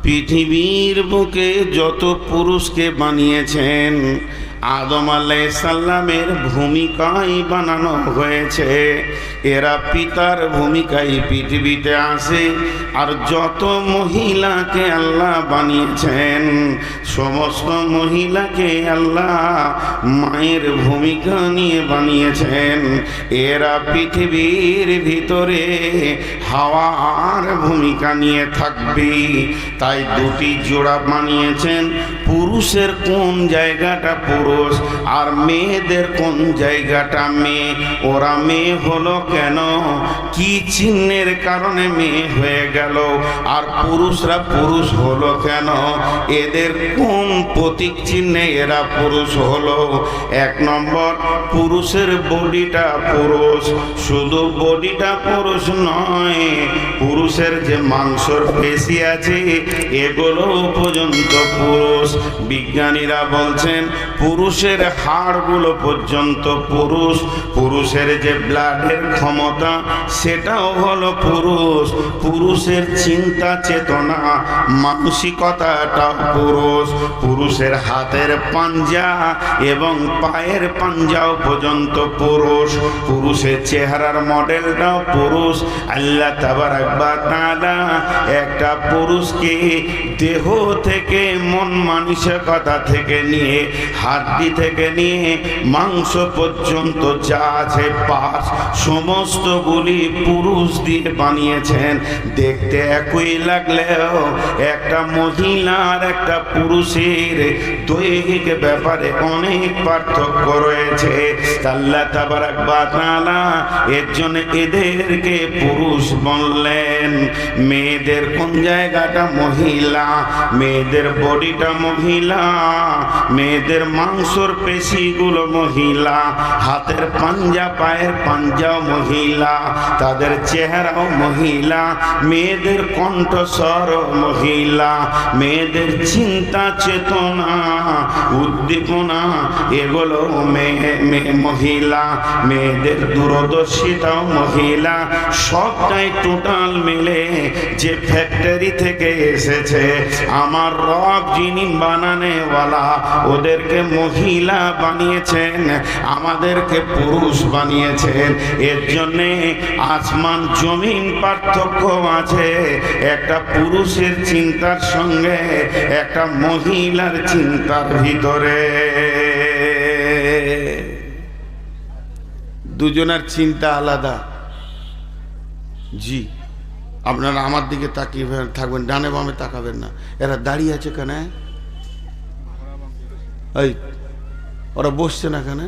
পৃথিবীর বুকে যত পুরুষকে বানিয়েছেন আদম আলাইহিস সালামের ভূমিকায় বানানো হয়েছে। এরা পিতার ভূমিকায় পৃথিবীতে আসে। আর যত মহিলাকে আল্লাহ বানিয়েছেন সমস্ত মহিলাকে আল্লাহ মায়ের ভূমিকা নিয়ে বানিয়েছেন। এরা পৃথিবীর ভিতরে হাওয়ার ভূমিকা নিয়ে থাকবে। তাই দুটি জোড়া বানিয়েছেন। পুরুষের কোন জায়গাটা পুরুষ আর মেয়েদের কোন জায়গাটা মেয়ে। ওরা মেয়ে হলো কেন, কি চিহ্নের কারণে মেয়ে হয়ে গেল, আর পুরুষরা পুরুষ হলো কেন, এদের কোন প্রতীক চিহ্নে এরা পুরুষ হলো। এক নম্বর, পুরুষের বডিটা পুরুষ। শুধু বডিটা পুরুষ নয়, পুরুষের যে মাংসর পেশি আছে এগুলো পর্যন্ত পুরুষ। বিজ্ঞানীরা বলছেন পুরুষের হাড়গুলো পর্যন্ত পুরুষ। পুরুষের যে ব্লাডের ক্ষমতা সেটাও হলো পুরুষ। পুরুষের চিন্তা চেতনা মানসিকতাটাও পুরুষ। পুরুষের হাতের পাঞ্জা এবং পায়ের পাঞ্জাও পর্যন্ত পুরুষ। পুরুষের চেহারার মডেলটাও পুরুষ। আল্লাহ তাবারাক ওয়া তাআলা একটা পুরুষকে দেহ থেকে মন মানসিকতা থেকে নিয়ে হাড্ডি থেকে নিয়ে মাংস পর্যন্ত যা আছে পার্ট সমস্তগুলি পুরুষ দিয়ে বানিয়েছেন। দেখতে একই লাগলেও একটা মহিলার একটা পুরুষের দৈহিক ব্যাপারে অনেক পার্থক্য রয়েছে। আল্লাহ তাবারাক ওয়া তাআলা এর জন্য এদেরকে পুরুষ বললেন। মেয়েদের কোন জায়গাটা মহিলা, মেয়েদের বডিটা মহিলা, মেয়েদের মাংসর পেশিগুলো মহিলা, হাতের পাঞ্জা পায়ের পাঞ্জাও মহিলা, তাদের চেহারাও মহিলা, মেয়েদের কণ্ঠস্বর মহিলা, মেয়েদের চিন্তা চেতনা উদ্দীপনা এগুলো মহিলা, মেয়েদের দূরদর্শিতাও মহিলা। সবটাই টোটাল মিলে যে ফ্যাক্টরি থেকে এসেছে আমার রব যিনি বানানেওয়ালা ওদেরকে মহিলা বানিয়েছেন, আমাদেরকে পুরুষ বানিয়েছেন। এর জন্যে আসমান জমিন পার্থক্য আছে একটা পুরুষের চিন্তার সঙ্গে একটা মহিলার চিন্তার ভিতরে। দুজনের চিন্তা আলাদা। জি, আপনারা আমার দিকে তাকিয়ে থাকবেন, ডানে বামে তাকাবেন না। এরা দাঁড়িয়ে আছে কেন? এই ওরা বসছে না কেন?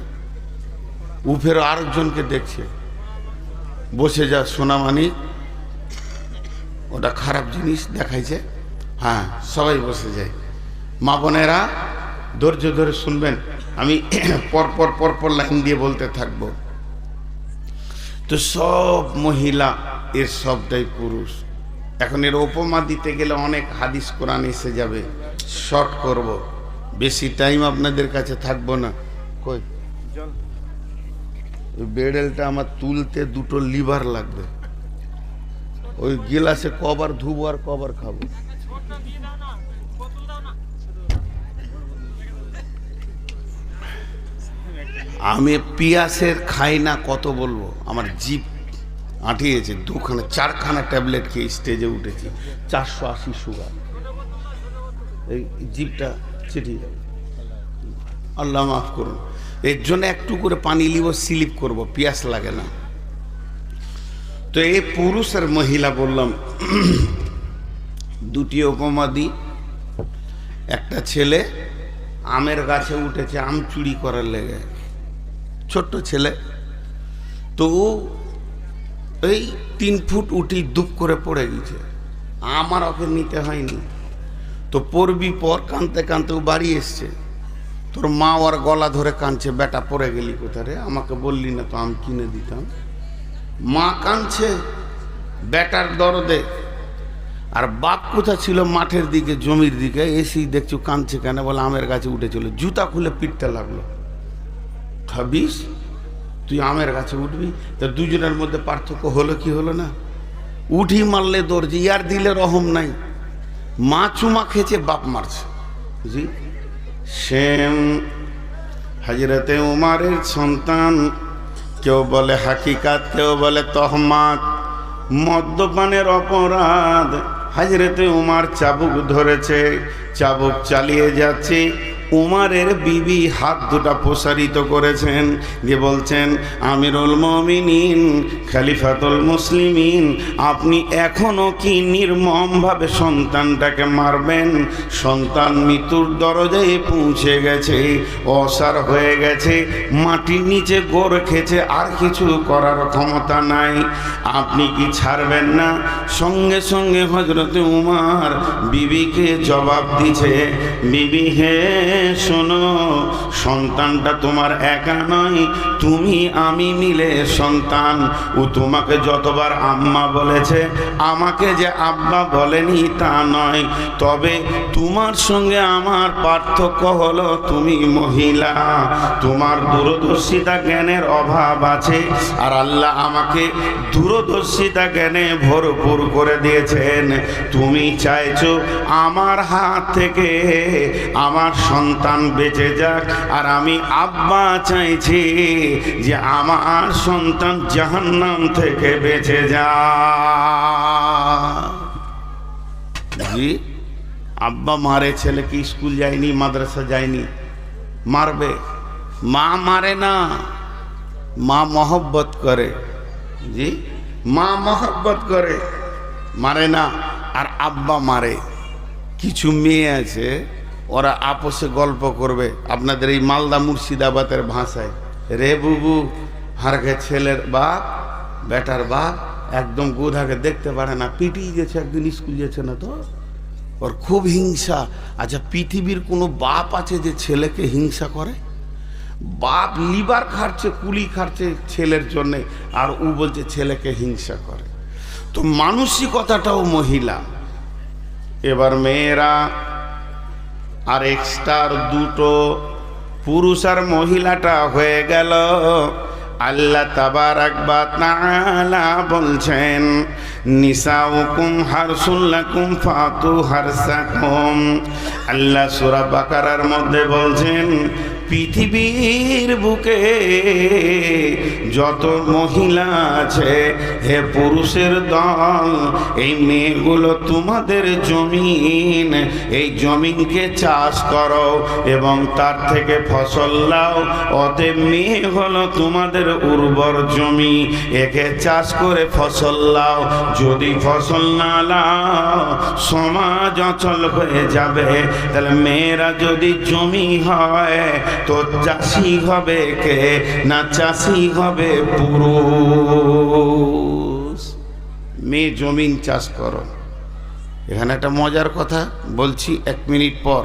উফেরও আরেকজনকে দেখছে। বসে যা সোনামানি, ওটা খারাপ জিনিস দেখাইছে। হ্যাঁ, সবাই বসে যায়। মা বোনেরা ধৈর্য ধরে শুনবেন, আমি পরপর পরপর লাইন দিয়ে বলতে থাকবো। তো সব মহিলা এর সবটাই পুরুষ। এখন এর উপমা দিতে গেলে অনেক হাদিস কোরআন এসে যাবে, শর্ট করব, বেশি টাইম আপনাদের কাছে থাকবো না। কই বেডেলটা আমার তুলতে দুটো লিভার লাগবে। ওই গিলাসে কবার ধুবো আর কবার খাবো। আমি পিয়াসের খাই না, কত বলবো, আমার জিভ আঁটিয়েছে। দুখানা চারখানা ট্যাবলেট খেয়ে স্টেজে উঠেছি। 480 সুগার, এই জিভটা চিঠিয়ে যাবে। আল্লাহ মাফ করুন। এর জন্য একটু করে পানি লিব, স্লিপ করব, পিয়াস লাগে না। তো এই পুরুষ আর মহিলা বললাম। দুটি উপমা দিই। একটা ছেলে আমের গাছে উঠেছে আম চুরি করার লেগে, ছোট্ট ছেলে। তো এই 3 ফুট উঠি দুপ করে পড়ে গেছে। আমার ওকে নিতে হয়নি। তো পড়বি পর, কাঁদতে কাঁদতে ও বাড়ি এসছে। তোর মা ওর গলা ধরে কাঁদছে, বেটা পড়ে গেলি কোথায়, আমাকে বললি না তো আম কিনে দিতাম। মা কাঁদছে বেটার দরদে, আর বাপ কোথা ছিল মাঠের দিকে জমির দিকে। এসেই দেখছো কাঁদছে কেন, বলে আমের গাছে উঠেছিল। জুতা খুলে পিটতে লাগলো। ভাবিস তুই আমের গাছে উঠবি? তা দুজনের মধ্যে পার্থক্য হলো কি হলো না? উঠি মারলে দর্জি, ইয়ার দিলে রহম নাই। মা চুমা খেয়েছে, বাপ মারছে। জি, সেম হযরতে উমারের সন্তান, কেউ বলে হাকিকাত, কেউ বলে তহমাত, মদ্যপানের অপরাধ। হযরতে উমার চাবুক ধরেছে, চাবুক চালিয়ে যাচ্ছে। উমারের বিবি হাত দুটা প্রসারিত করেছেন, দিয়ে বলছেন, আমিরুল মুমিনিন, খলিফাতুল মুসলিমিন, আপনি এখনো কি নির্মমভাবে সন্তানটাকে মারবেন? সন্তান মৃত্যুর দরজায় পৌঁছে গেছে, অসার হয়ে গেছে, মাটির নিচে গোর খেছে, আর কিছু করার ক্ষমতা নাই, আপনি কি ছাড়বেন না? সঙ্গে সঙ্গে হযরতে উমার বিবিকে জবাব দিছে, বিবি হে শোনো, সন্তানটা তোমার একা নয়, তুমি আমি মিলে সন্তান। ও তোমাকে যতবার আম্মা বলেছে, আমাকে যে আব্বা বলেনি তা নয়, তবে তোমার সঙ্গে আমার পার্থক্য হলো তুমি মহিলা, তোমার দূরদর্শিতা জ্ঞানের অভাব আছে, আর আল্লাহ আমাকে দূরদর্শিতা জ্ঞানে ভরপুর করে দিয়েছেন। তুমি চাইছো আমার হাত থেকে আমার সন্তান বেঁচে যাক, আর আমি আব্বা চাইছি যে আমার সন্তান জাহান্নাম থেকে বেঁচে যাক। জি, আব্বা মারে, ছেলে কি স্কুল যায়নি, মাদ্রাসা যায়নি, মারবে? মা মারে না, মা মহব্বত করে। জি, মা মহব্বত করে, মারে না। আর আব্বা মারে। কিছু মেয়ে আছে, ওরা আপোষে গল্প করবে আপনাদের এই মালদা মুর্শিদাবাদের ভাষায়, রে বুবু, হারকে ছেলের বাপ, বেটার বাপ একদম গোধাকে দেখতে পারে না, পিটিয়ে গেছে, একদিন স্কুল যেছে না তো, ওর খুব হিংসা। আচ্ছা, পৃথিবীর কোনো বাপ আছে যে ছেলেকে হিংসা করে? বাপ লিভার খাচ্ছে, কুলি খাচ্ছে ছেলের জন্যে, আর ও বলছে ছেলেকে হিংসা করে। তো মানসিকতাটাও মহিলা। এবার মেয়েরা আর এক্সট্রার দুটো, পুরুষ আর মহিলাটা হয়ে গেল। আল্লাহ তাবারাক ওয়া তাআলা বলছেন, নিসাউকুম হারসুল লাকুম ফাতু হারসাকুম। আল্লাহ সূরা বাকারার মধ্যে বলছেন, পৃথিবীর বুকে যত মহিলা আছে, হে পুরুষের দল, এই মেয়েগুলো তোমাদের জমিন, এই জমিনকে চাষ করো এবং তার থেকে ফসল লাও। অতএব মেয়ে হলো তোমাদের উর্বর জমি, একে চাষ করে ফসল লাও। যদি ফসল না লাও, সমাজ অচল হয়ে যাবে। তাহলে মেয়েরা যদি জমি হয়, তো চাষি হবে কে? না চাষি হবে পুরুষ। মেয়ে জমিন চাষ করো। এখানে একটা মজার কথা বলছি, 1 মিনিট পর।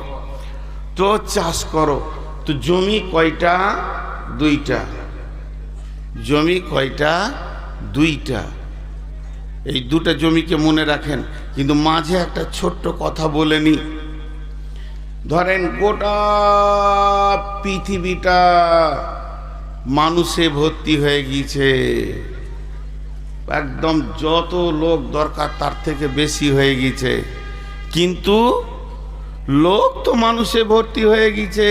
তো চাষ করো, তো জমি কয়টা? 2টা। জমি কয়টা? 2টা। এই 2টা জমিকে মনে রাখেন, কিন্তু মাঝে একটা ছোট্ট কথা বলে নি। ধরেন গোটা পৃথিবীটা মানুষে ভর্তি হয়ে গিয়েছে, একদম যত লোক দরকার তার থেকে বেশি হয়ে গিয়েছে, কিন্তু লোক তো মানুষে ভর্তি হয়ে গিয়েছে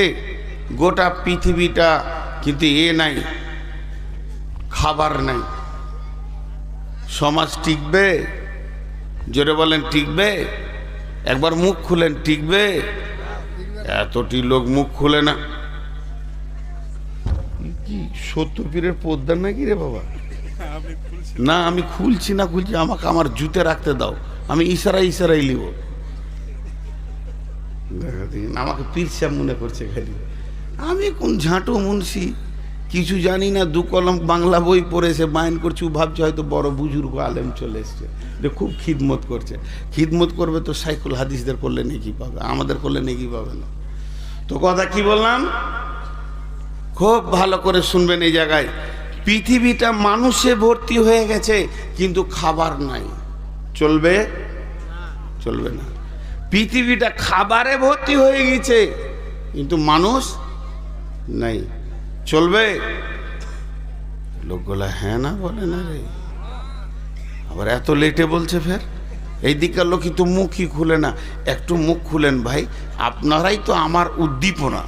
গোটা পৃথিবীটা, কিন্তু এ নাই, খাবার নাই। সমাজ টিকবে? জোরে বলেন, টিকবে? একবার মুখ খুলেন, টিকবে? এতটি লোক মুখ খুলে না। কি সত্যপীরের পদ্মা নাকি রে বাবা? না, আমি খুলছি না, আমাকে আমার জুতে রাখতে দাও, আমি ইশারাই লিব। আমাকে পীর সাহেব মনে করছে খালি। আমি কোন ঝাঁটো মুন্সি, কিছু জানি না, 2 কলম বাংলা বই পড়েছে, বায়ন করছি, ভাবছে হয়তো বড় বুজুর্গ আলেম চলে এসছে, যে খুব খিদমত করছে। খিদমত করবে তো সাইকুল হাদিসদের করলে নেকি পাবে, আমাদের করলে নেকি পাবে না। তো কথা কি বললাম, খুব ভালো করে শুনবেন এই জায়গায়। পৃথিবীটা মানুষে ভর্তি হয়ে গেছে, কিন্তু খাবার নাই। চলবে? চলবে না। পৃথিবীটা খাবারে ভর্তি হয়ে গেছে, কিন্তু মানুষ নাই। চলবে? লোকগুলা হ্যাঁ না বলে না রে, আবার এত লেটে বলছে ফের। এই দিকের লোকই তো মুখই খুলে না। একটু মুখ খুলেন ভাই, আপনারাই তো আমার উদ্দীপনা,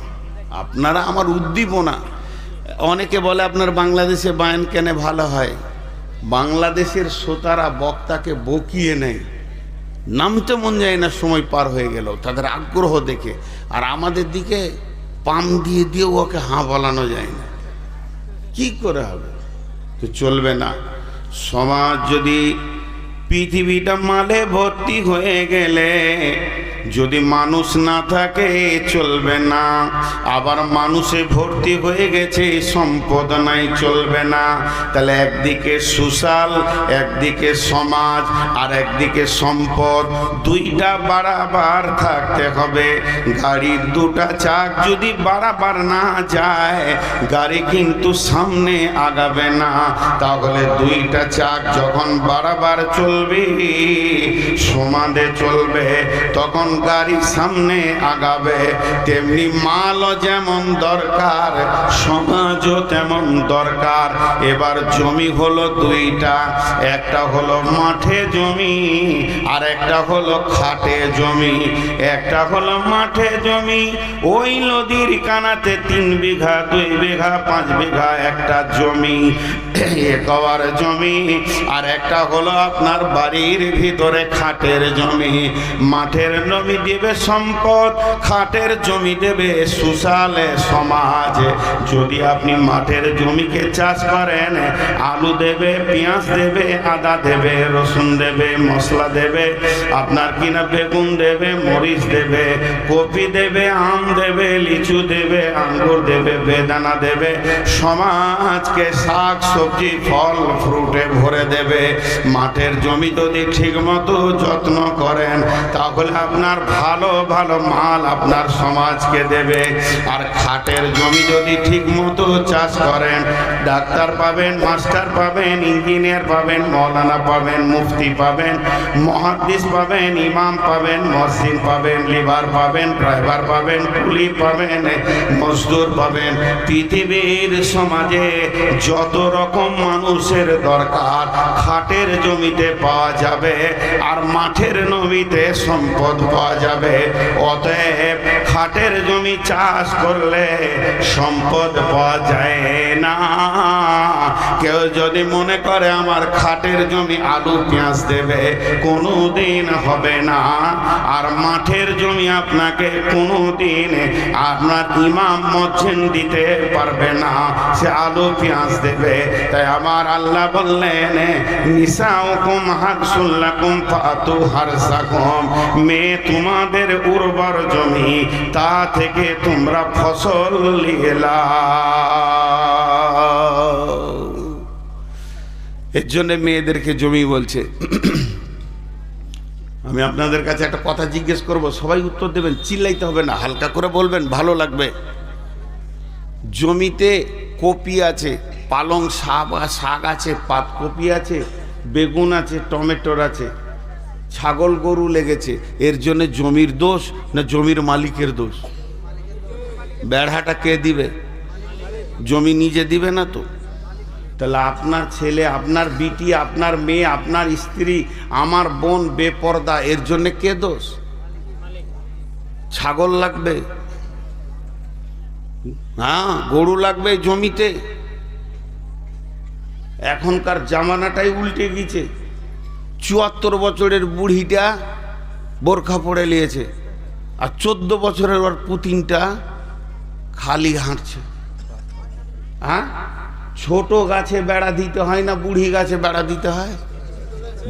আপনারা আমার উদ্দীপনা। অনেকে বলে আপনার বাংলাদেশে বায়ান কেন ভালো হয়? বাংলাদেশের শ্রোতারা বক্তাকে বকিয়ে নেয়, নামতে মন যায় না সময় পার হয়ে গেল তাদের আগ্রহ দেখে। আর আমাদের দিকে পাম দিয়ে দিয়েও ওকে হাঁ বলানো যায় না, কি করে হবে? তো চলবে না। সমাজ যদি পৃথিবীটা মালে ভর্তি হয়ে গেলে যদি মানুষ না থাকে চলবে না। আবার মানুষে ভর্তি হয়ে গেছে, সম্পদ নাই, চলবে না। তাহলে একদিকে সুশাল, একদিকে সমাজ, আর একদিকে সম্পদ, দুইটা বাড়াবার থাকতে হবে। গাড়ির দুটা চাক যদি বাড়াবার না যায় গাড়ি কিন্তু সামনে আগাবে না। তাহলে দুইটা চাক যখন বাড়াবার চলবে, সমানে চলবে, তখন গাড়ি সামনে আগাবে। তেমনি মালও যেমন দরকার সমাজও তেমন দরকার। এবার জমি হলো দুইটা, একটা হলো মাঠে জমি আর একটা হলো খাটে জমি। একটা হলো মাঠে জমি, ওই নদীর কানাতে 3 বিঘা 2 বিঘা 5 বিঘা একটা জমি, একবার জমি। আর একটা হলো আপনার বাড়ির ভিতরে খাটের জমি। মাঠের জমি দেবে সম্পদ, খাটের জমি দেবে সুশালে সমাজ। যদি আপনি মাঠের জমিকে চাষ করেন, আলু দেবে, পেঁয়াজ দেবে, আদা দেবে, রসুন দেবে, মশলা দেবে, আপনার কিনা বেগুন দেবে, মরিচ দেবে, কপি দেবে, আম দেবে, লিচু দেবে, আঙ্গুর দেবে, বেদানা দেবে, সমাজকে শাক সবজি ফল ফ্রুটে ভরে দেবে। মাঠের জমি যদি ঠিক মতো যত্ন করেন তাহলে আপনার ভালো ভালো মাল আপনার সমাজকে দেবে। আর খাটের জমি যদি ঠিক মতো চাষ করেন, ডাক্তার পাবেন, মাস্টার পাবেন, ইঞ্জিনিয়ার পাবেন, মৌলানা পাবেন, মুফতি পাবেন, মুহাদ্দিস পাবেন, ইমাম পাবেন, মসজিদ পাবেন, লিভার পাবেন, ড্রাইভার পাবেন, কুলি পাবেন, মজদুর পাবেন। পৃথিবীর সমাজে যত রকম মানুষের দরকার খাটের জমিতে পাওয়া যাবে, আর মাঠের জমিতে সম্পদ পাওয়া যাবে। অতএব খাটের জমি চাষ করলে সম্পদ পাওয়া যায় না। কেউ যদি মনে করে আমার খাটের জমি আলু পেঁয়াজ দেবে, কোনোদিন হবে না। আর মাঠের জমি আপনাকে কোনোদিন আপনার ইমাম মসজিদ দিতে পারবে না, সে আলু পেঁয়াজ দেবে। তাই আমার আল্লাহ বললেন, নিসাউকুম হারসুল লাকুম ফাতু হারসাকুম, মেয়ে তোমাদের উর্বর জমি, তা থেকে তোমরা ফসল নিয়ে লাও। এর জন্য মেয়েদেরকে জমি বলছে। আমি আপনাদের কাছে একটা কথা জিজ্ঞেস করব, সবাই উত্তর দেবেন, চিল্লাইতে হবে না, হালকা করে বলবেন, ভালো লাগবে। জমিতে কপি আছে, পালং শাক আছে, পাতকপি আছে, বেগুন আছে, টমেটোর আছে, ছাগল গরু লেগেছে, এর জন্য জমির দোষ না জমির মালিকের দোষ? বেড়াটা কে দিবে? জমি নিজে দিবে না তো। তাহলে আপনার ছেলে, আপনার বিটি, আপনার মেয়ে, আপনার স্ত্রী, আমার বোন বেপরদা, এর জন্য কে দোষ? ছাগল লাগবে, হ্যাঁ, গরু লাগবে জমিতে। এখনকার জামানাটাই উল্টে গেছে। 74 বছরের বুড়িটা বোরখা পরে নিয়েছে, আর 14 বছরের ওর পুতিনটা খালি হাঁটছে। হ্যাঁ, ছোট গাছে বেড়া দিতে হয় না বুড়ি গাছে বেড়া দিতে হয়?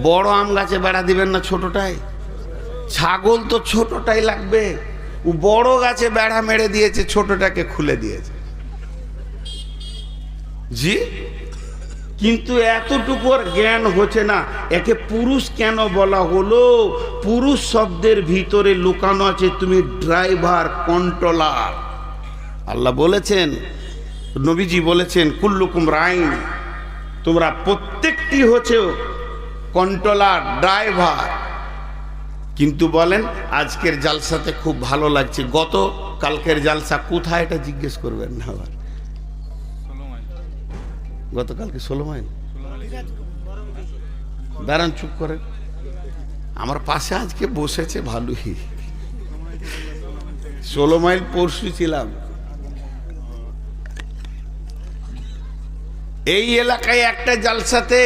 বড় আম গাছে বেড়া দিবেন না ছোটটাই? ছাগল তো ছোটটাই লাগবে। ও বড় গাছে বেড়া মেরে দিয়েছে, ছোটটাকে খুলে দিয়েছে। জি, কিন্তু এতটুকু জ্ঞান হচ্ছে না। একে পুরুষ কেন বলা হলো? পুরুষ শব্দের ভিতরে লুকানো আছে তুমি ড্রাইভার, কন্ট্রোলার। আল্লাহ বলেছেন, নবীজি বলেছেন, কুল্লুকুম রাইন, তোমরা প্রত্যেকটি হচ্ছে কন্ট্রোলার, ড্রাইভার। কিন্তু বলেন আজকের জালসাতে খুব ভালো লাগছে, গত কালকের জালসা কোথায় এটা জিজ্ঞেস করবেন না আবার। গতকালকে 16 মাইল। দাঁড়ান, চুপ করেন। আমার পাশে আজকে বসেছে ভালোই, 16 মাইল পরশু ছিলাম। এই এলাকায় একটা জালসাতে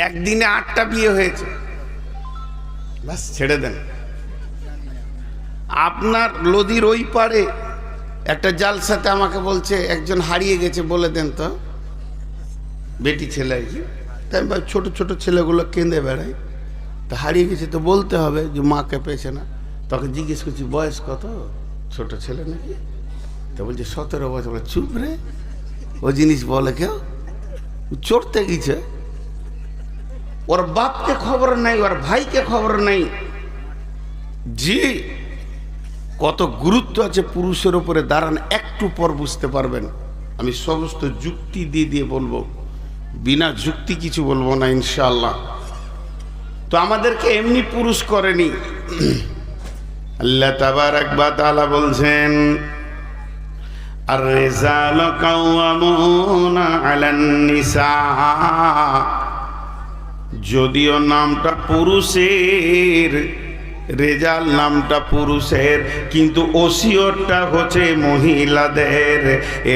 একদিনে 8টা বিয়ে হয়েছে। বাস ছেড়ে দেন। আপনার নদীর ওই পারে একটা জালসাতে আমাকে বলছে একজন হারিয়ে গেছে, বলে দেন তো। বেটি ছেলে আর কি। তাই আমি ছোট ছোট ছেলেগুলো কেঁদে বেড়াই, তা হারিয়ে গেছে তো বলতে হবে যে মাকে পেয়েছে না। তখন জিজ্ঞেস করছি বয়স কত, ছোট ছেলে নাকি? তো বলছে 17 বছর। চুপ রে, ও জিনিস বলে কেউ? চড়তে গেছে, ওর বাপকে খবর নাই, ওর ভাইকে খবর নাই। জি, কত গুরুত্ব আছে পুরুষের উপরে দাঁড়ান, একটু পর বুঝতে পারবেন। আমি সমস্ত যুক্তি দিয়ে দিয়ে বলবো, বিনা যুক্তি কিছু বলবো না ইনশাআল্লাহ। তো আমাদেরকে এমনি পুরুষ করেনি। আল্লাহ তাবারাক ওয়া তাআলা বলছেন, আর-রিজালু কাওয়ামুনা আলান নিসা। যদিও নামটা পুরুষের, রেজাল নামটা পুরুষের, কিন্তু ওসিয়তটা হচ্ছে মহিলাদের।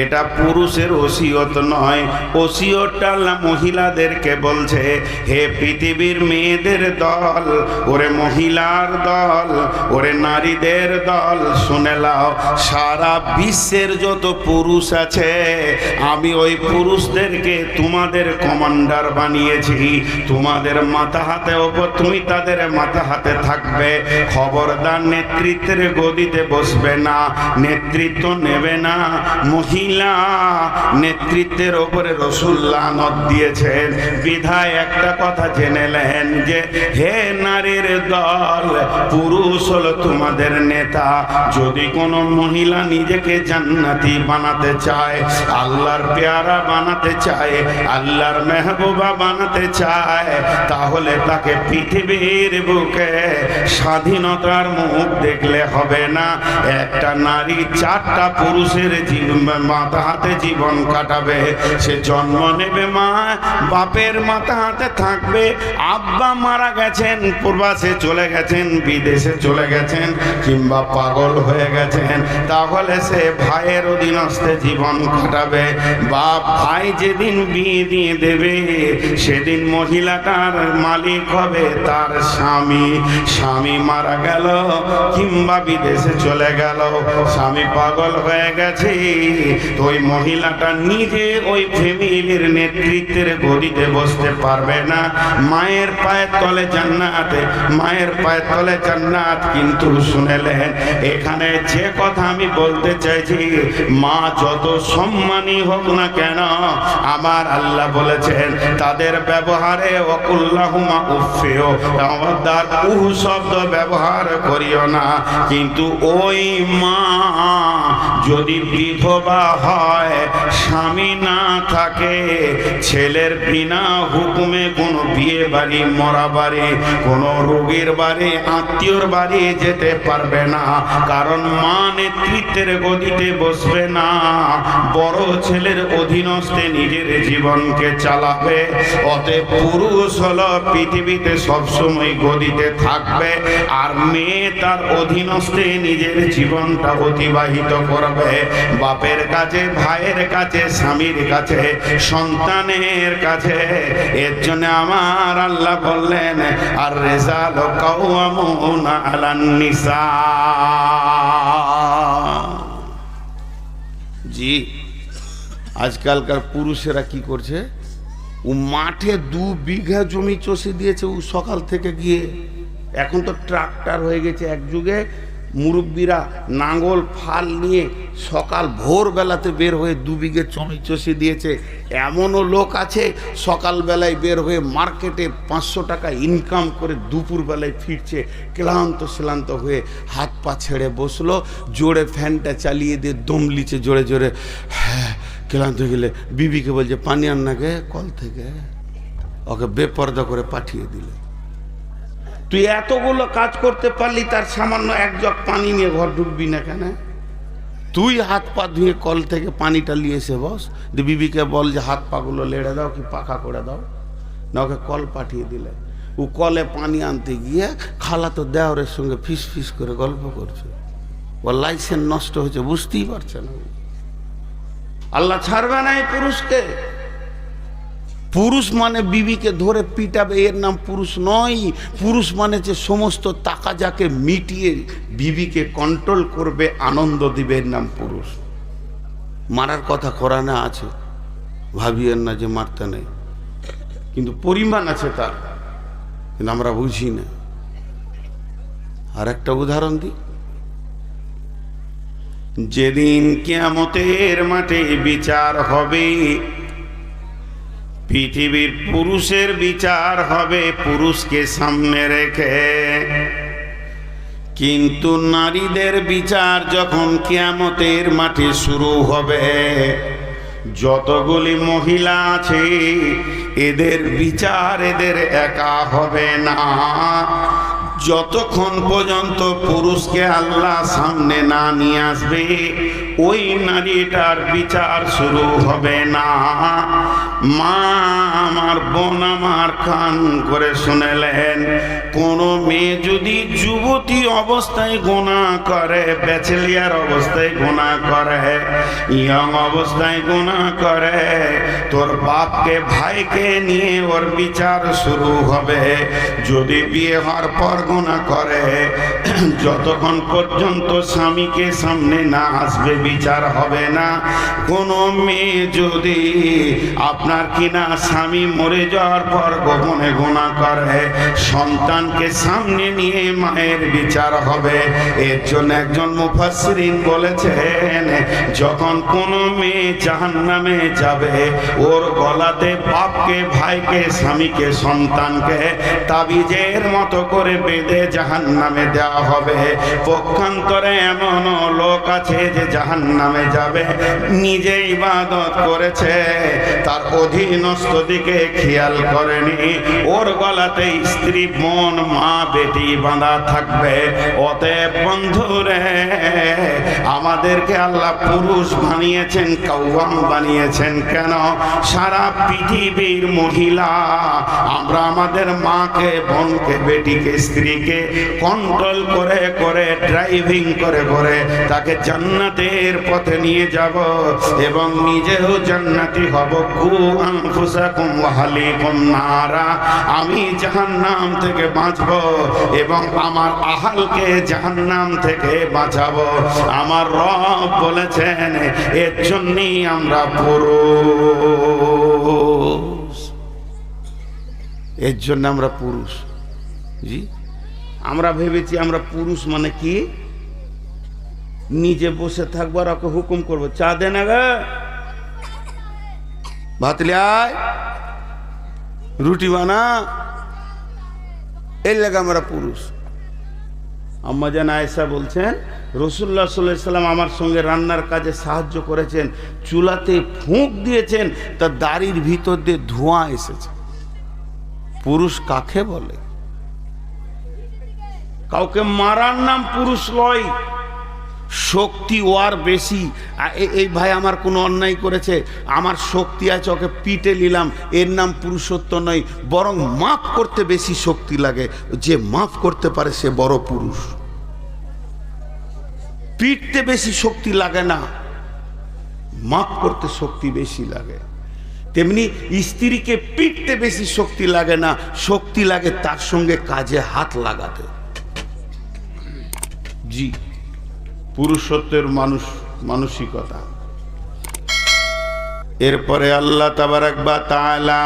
এটা পুরুষের ওসিয়ত নয়, ওসিয়তটা আল্লাহ মহিলাদেরকে বলছে, হে পৃথিবীর মেয়েদের দল, ওরে মহিলার দল, ওরে নারীদের দল, শুনে লাও, সারা বিশ্বের যত পুরুষ আছে আমি ওই পুরুষদেরকে তোমাদের কমান্ডার বানিয়েছি। তোমাদের মাথা হাতে ওপর, তুমি তাদের মাথা হাতে থাকবে। খবরদার নেতৃত্বের গদিতে বসবে না, নেতৃত্ব নেবে না। মহিলা নেতৃত্বের ওপরে রাসূল লানত দিয়েছেন। বিধায় একটা কথা জেনে নেন যে হে নারীর দল, পুরুষ হলো তোমাদের নেতা। যদি কোনো মহিলা নিজেকে জান্নাতি বানাতে চায়, আল্লাহর পেয়ারা বানাতে চায়, আল্লাহর মেহবুবা বানাতে চায়, তাহলে তাকে পৃথিবীর বুকে স্বাধীনতার মুখ দেখলে হবে না। একটা নারী 4টা পুরুষের মাথা হাতে জীবন কাটাবে। সে জন্ম নেবে মা, বাপের মাথা হাতে থাকবে। আব্বা মারা গেছেন, প্রবাসে চলে গেছেন, বিদেশে চলে গেছেন, কিংবা পাগল হয়ে গেছেন, তাহলে সে ভাইয়ের অধীনস্থে জীবন কাটাবে। বাপ ভাই যেদিন বিয়ে দিয়ে দেবে, সেদিন মহিলাটার মালিক হবে তার স্বামী। স্বামী মারা গেল কিংবা বিদেশে চলে গেল, স্বামী পাগল হয়ে গেছে, তো ওই মহিলাটা নিজে ওই ফ্যামিলির নেতৃত্বের গদিতে বসতে পারবে না। মায়ের পায়ের তলে জান্নাতে, মায়ের পায়ের তলে জান্নাত। কিন্তু শুনেলেন, এখানে যে কথা আমি বলতে চাইছি, মা যত সম্মানী হোক না কেন, আমার আল্লাহ বলেছেন তাদের ব্যবহারে ওয়াকুল্লাহুমা উফিও, খবরদার উহ শব্দ ব্যবহার করিও না। কিন্তু ওই মা যদি বিধবা হয়, স্বামী না থাকে, ছেলের বিনা হুকুমে কোনো বিয়ে বাড়ি, মরা বাড়ি, কোনো রোগীর বাড়ি, আত্মীয়র বাড়ি যেতে পারবে না। কারণ মা নেতৃত্বের গদিতে বসবে না, বড় ছেলের অধীনস্থে নিজের জীবনকে চালাবে। অতএব পুরুষ হলো পৃথিবীতে সবসময় গদিতে থাকবে, আর মেয়ে তার অধীনস্থে নিজের জীবনটা অতিবাহিত করবে। বাপের কাছে, ভাইয়ের কাছে, স্বামীর কাছে, সন্তানের কাছে। এর জন্য আমার আল্লাহ বললেন, আর-রিজালু কাওয়ামুনা আলান নিসা। জি, আজকালকার পুরুষেরা কি করছে, ও মাঠে 2 বিঘা জমি চষে দিয়েছে, ও সকাল থেকে গিয়ে। এখন তো ট্রাক্টর হয়ে গেছে। এক যুগে মুরব্বীরা নাঙ্গল ফাল নিয়ে সকাল ভোরবেলাতে বের হয়ে 2 বিঘে জমি চষে দিয়েছে। এমনও লোক আছে সকালবেলায় বের হয়ে মার্কেটে 500 টাকা ইনকাম করে দুপুরবেলায় ফিরছে, ক্লান্ত হয়ে হাত পা ছেড়ে বসলো, জোরে ফ্যানটা চালিয়ে দিয়ে দম লিচে জোরে জোরে, হ্যাঁ ক্লান্ত হয়ে গেলে বিবিকে বলছে পানি আন না গে কল থেকে, ওকে বেপর্দা করে পাঠিয়ে দিলে। তুই এতগুলো কাজ করতে পারলি, তার সামান্য 1 জগ পানি নিয়ে ঘর ঢুকবি না কেন? তুই হাত পা ধুয়ে কল থেকে পানিটা নিয়ে এসে বস, বিবিকে বল যে হাত পাগুলো লেড়ে দাও কি পাখা করে দাও, না ওকে কল পাঠিয়ে দিলে। ও কলে পানি আনতে গিয়ে খালাতো দেওরের সঙ্গে ফিস ফিস করে গল্প করছে। ওর লাইসেন্স নষ্ট হয়েছে, বুঝতেই পারছে না। আল্লাহ ছাড়বে না এই পুরুষকে। পুরুষ মানে বিবিকে ধরে পিটাবে, এর নাম পুরুষ নয়। পুরুষ মানে যে সমস্ত তাকাজাকে মিটিয়ে বিবিকে কন্ট্রোল করবে, আনন্দ দিবে, এর নাম পুরুষ। মারার কথা কোরআনে আছে, ভাবিয়েন না যে মারতে নেই, কিন্তু পরিমাণ আছে তার, কিন্তু আমরা বুঝি না। আর একটা উদাহরণ দিই, যেদিন কিয়ামতের মাঠে বিচার হবে, পৃথিবীর পুরুষের বিচার হবে পুরুষকে সামনে রেখে, কিন্তু নারীদের বিচার যখন কিয়ামতের মাঠে শুরু হবে, যতগুলি মহিলা আছে এদের বিচার এদের একা হবে না। যতক্ষণ পর্যন্ত পুরুষকে আল্লাহ সামনে না নিয়ে আসবে, ওই নারীটার বিচার শুরু হবে না। মা আমার, বোন আমার, কান করে শুনেলেন, কোন মেয়ে যদি যুবতী অবস্থায় গুনাহ করে, ব্যাচেলিয়ার অবস্থায় গুনাহ করে, ইয়ং অবস্থায় গুনাহ করে, তোর বাপকে ভাইকে নিয়ে ওর বিচার শুরু হবে। যদি বিয়ে হওয়ার পর গুনাহ করে, যতক্ষণ পর্যন্ত স্বামীকে সামনে না আসবে বিচার হবে না। কোন মেয়ে যদি আপনার কিনা স্বামী মরে যাওয়ার পর গোপনে গুনাহ করে, সন্তানকে সামনে নিয়ে মায়ের বিচার হবে। এর জন্য একজন মুফাসসিরিন বলেছেন, যখন কোন মেয়ে জাহান্নামে যাবে, ওর গলাতে বাপকে, ভাইকে, স্বামীকে, সন্তানকে তাবিজের মতো করে বেঁধে জাহান্নামে দেওয়া হবে। পক্ষান্তরে এমন লোক আছে যে জাহান্নামে যাবে, নিজে ইবাদত করেছে, তার অধীনস্থ দিকে খেয়াল করেনি, ওর গলাতে স্ত্রী, বোন, মা, বেটি বাঁধা থাকবে। অতএব বন্ধুরে, আমাদেরকে আল্লাহ পুরুষ বানিয়েছেন, কাওয়াম বানিয়েছেন কেন? সারা পৃথিবীর মহিলা আমরা আমাদের মাকে, বোনকে, বেটিকে, স্ত্রীকে কন্ট্রোল করে করে, ড্রাইভিং করে করে তাকে জান্নাতের পথে নিয়ে যাব এবং নিজেও জান্নাতি হব। কু আনফুসাকুম ওয়া আহলিকুম নারা, আমি জাহান্নাম থেকে বাঁচব এবং আমার আহালকে জাহান্নাম থেকে বাঁচাবো। আমার রব বলেছেন, এর জন্যই আমরা পুরুষ, এর জন্য আমরা পুরুষ। জি, আমরা ভেবেছি আমরা পুরুষ মানে কি, নিজে বসে থাকবো আর ওকে হুকুম করবো, চা দে না গে, ভাত লে আয়, রুটি বানা, এর লাগে আমরা পুরুষ। আম্মা জান আয়েশা বলছেন, রাসূলুল্লাহ সাল্লাল্লাহু আলাইহি সাল্লাম আমার সঙ্গে রান্নার কাজে সাহায্য করেছেন, চুলাতে ফুঁক দিয়েছেন, তার দাড়ির ভিতর দিয়ে ধোঁয়া এসেছে। পুরুষ কাকে বলে? কাউকে মারার নাম পুরুষ লয়। শক্তি ওর বেশি, এই ভাই আমার কোনো অন্যায় করেছে, আমার শক্তি আছে, ওকে পিটে নিলাম, এর নাম পুরুষত্ব নয়, বরং মাফ করতে বেশি শক্তি লাগে। যে মাফ করতে পারে সে বড় পুরুষ। পিটতে বেশি শক্তি লাগে না, মাফ করতে শক্তি বেশি লাগে। তেমনি স্ত্রীকে পিটতে বেশি শক্তি লাগে না, শক্তি লাগে তার সঙ্গে কাজে হাত লাগাতে। জি, পুরুষত্বের মানসিকতা। এরপরে আল্লাহ তাবারাক ওয়া তাআলা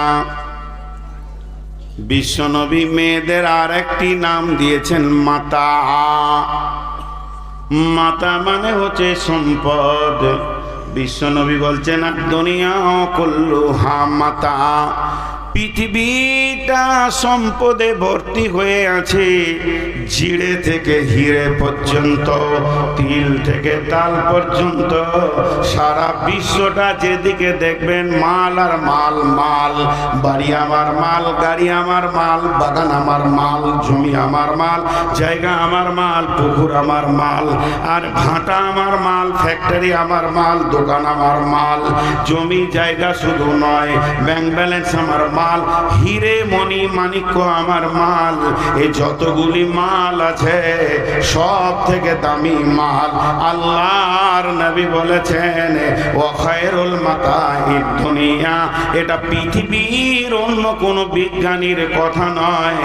বিশ্বনবী মেয়েদের আর একটি নাম দিয়েছেন মাতা। মাতা মানে হচ্ছে সম্পদ। বিশ্বনবী বলছেন, দুনিয়া কুল্লুহা মাতা, পৃথিবীটা সম্পদে ভর্তি হয়ে আছে। জিড়ে থেকে হিরে পর্যন্ত, তিল থেকে তাল পর্যন্ত, সারা বিশ্বটা যেদিকে দেখবেন মাল আর মাল, মাল। বাড়ি আমার মাল, গাড়ি আমার মাল, বাগান আমার মাল, জমি আমার মাল, জায়গা আমার মাল, পুকুর আমার মাল, আর ভাটা আমার মাল, ফ্যাক্টরি আমার মাল, দোকান আমার মাল। জমি জায়গা শুধু নয়, ব্যাংক ব্যালেন্স আমার মাল, মাল, হিরে মণি মাণিক্য আমার মাল, এই যতগুলি মাল আছে সব থেকে দামি মাল। আল্লাহর নবী বলেছেন ওয়া খায়রুল মাতাইদ দুনিয়া, এটা পৃথিবীর অন্য কোনো বিজ্ঞানীর কথা নয়।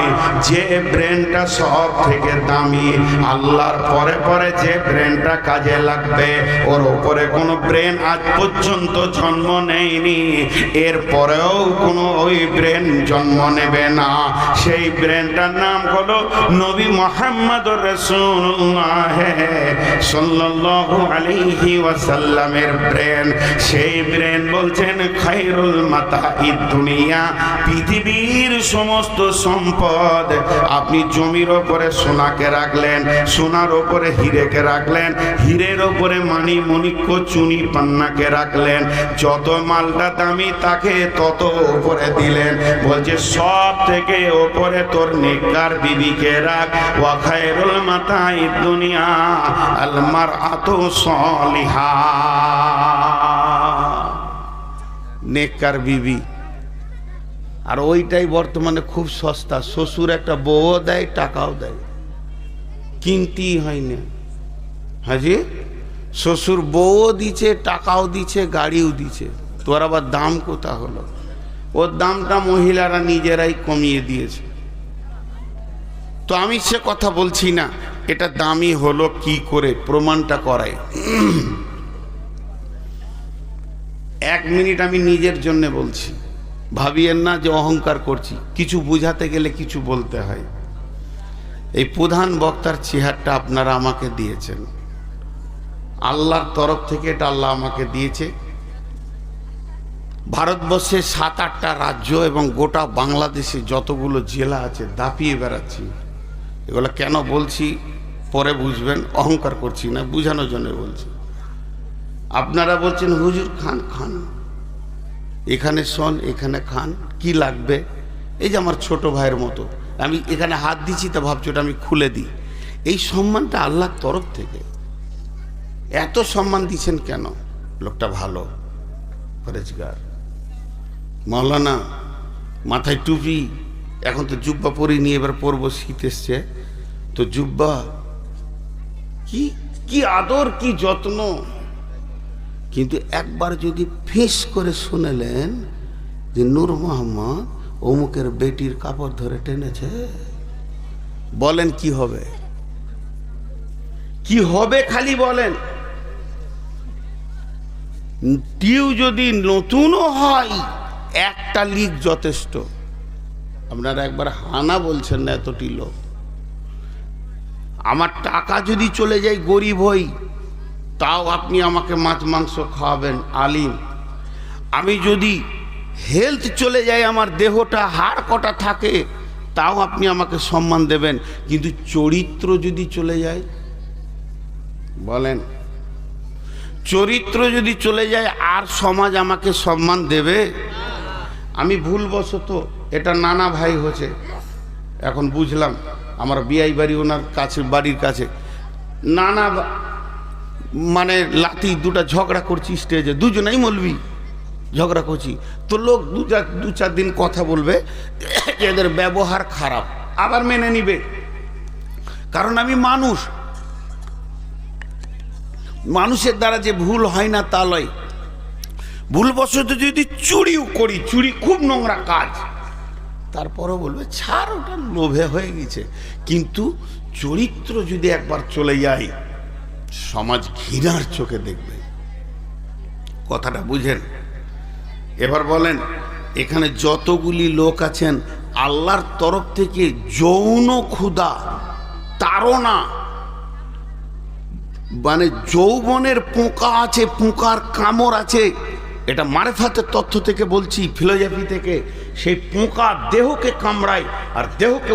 যে ব্রেনটা সব থেকে দামি, আল্লাহর পরে পরে যে ব্রেনটা কাজে লাগবে, ওর উপরে কোনো ব্রেন আজ পর্যন্ত জন্ম নেয়নি, এর পরেও কোনো ওই ব্রেন জন্ম নেবে না। সেই ব্রেনটার নাম হলো নবী মুহাম্মদুর রাসূলুল্লাহ সাল্লাল্লাহু আলাইহি ওয়াসাল্লামের ব্রেন। সেই ব্রেন বলছেন খায়রুল মাতাইদ দুনিয়া, পৃথিবীর সমস্ত সম্পদ, আপনি জমির ওপরে সোনাকে রাখলেন, সোনার ওপরে হিরেকে রাখলেন, হীরের ওপরে মানি মণিক্য চুনি পান্নাকে রাখলেন, যত মালটা দামি তাকে তত ওপরে দিলেন। বলছে সব থেকে ওপরে তোর নেককার বিবিকে রাখ। ওয়া খায়রুল মাতাইদ দুনিয়া আল মারআতু সালিহা, নেককার বিবি। আর ওইটাই বর্তমানে খুব সস্তা, শ্বশুর একটা বউও দেয়, টাকাও দেয়, কিনতেই হয় না। হাজি শ্বশুর বউও দিচ্ছে, টাকাও দিচ্ছে, গাড়িও দিচ্ছে, তোর আবার দাম কোথা হলো? ওর দামটা মহিলারা নিজেরাই কমিয়ে দিয়েছে। তো আমি সে কথা বলছি না, এটা দামি হলো কি করে, প্রমাণটা করাই। 1 মিনিট আমি নিজের জন্য বলছি, ভাবিয়েন না যে অহংকার করছি, কিছু বুঝাতে গেলে কিছু বলতে হয়। এই প্রধান বক্তার চেহারটা আপনারা আমাকে দিয়েছেন, আল্লাহর তরফ থেকে এটা আল্লাহ আমাকে দিয়েছে। ভারতবর্ষে 7-8টা রাজ্য এবং গোটা বাংলাদেশে যতগুলো জেলা আছে দাপিয়ে বেড়াচ্ছি। এগুলো কেন বলছি পরে বুঝবেন, অহংকার করছি না, বুঝানোর জন্য বলছি। আপনারা বলছেন হুজুর খান খান, এখানে শোন, এখানে খান, কি লাগবে? এই যে আমার ছোট ভাইয়ের মতো, আমি এখানে হাত দিচ্ছি তা ভাবছি ওটা আমি খুলে দিই। এই সম্মানটা আল্লাহর তরফ থেকে। এত সম্মান দিচ্ছেন কেন? লোকটা ভালো, পরেজগার, মাওলানা, মাথায় টুপি, এখন তো জুব্বা পরি নিয়ে এবার পরবো, শীত এসছে তো জুব্বা, কি কি আদর, কি যত্ন। কিন্তু একবার যদি ফিস করে শুনেলেন যে নূর মোহাম্মদ অমুকের বেটির কাপড় ধরে টেনেছে, বলেন কি হবে? কি হবে খালি বলেন। টিউ যদি নতুনও হয়, একটা লিগ যথেষ্ট। আপনারা একবার হানা বলছেন না, এতটি লোক। আমার টাকা যদি চলে যায়, গরিব হই, তাও আপনি আমাকে মাছ মাংস খাওয়াবেন, আলিম। আমি যদি হেলথ চলে যায়, আমার দেহটা হাড় কটা থাকে, তাও আপনি আমাকে সম্মান দেবেন। কিন্তু চরিত্র যদি চলে যায়, বলেন চরিত্র যদি চলে যায়, আর সমাজ আমাকে সম্মান দেবে? আমি ভুলবশত, এটা নানা ভাই হচ্ছে, এখন বুঝলাম, আমার বিয়াই বাড়ি ওনার কাছে, বাড়ির কাছে, নানা মানে লাতি দুটা ঝগড়া করছি স্টেজে, দুজনেই মলবি, ঝগড়া করছি। তো লোক 2-4 দিন কথা বলবে, এদের ব্যবহার খারাপ, আবার মেনে নিবে, কারণ আমি মানুষ। মানুষের দ্বারা যে ভুল হয় না তা নয়। ভুলবশত যদি চুরিও করি, চুরি খুব নোংরা কাজ, তারপরও বলবে ছাড়, ওটা লোভে হয়ে গেছে। কিন্তু চরিত্র যদি একবার চলে যায়, সমাজ ঘৃণার চোখে দেখবে। কথাটা বুঝেন? এবার বলেন, এখানে যতগুলি লোক আছেন, আল্লাহর তরফ থেকে যৌন ক্ষুধা, তাড়না, মানে যৌবনের পোকা আছে, পোকার কামড় আছে, এটা মারেফাতের তথ্য থেকে বলছি, ফিলোসফি থেকে। সেই পোকা দেহকে কামড়ায় আর দেহকে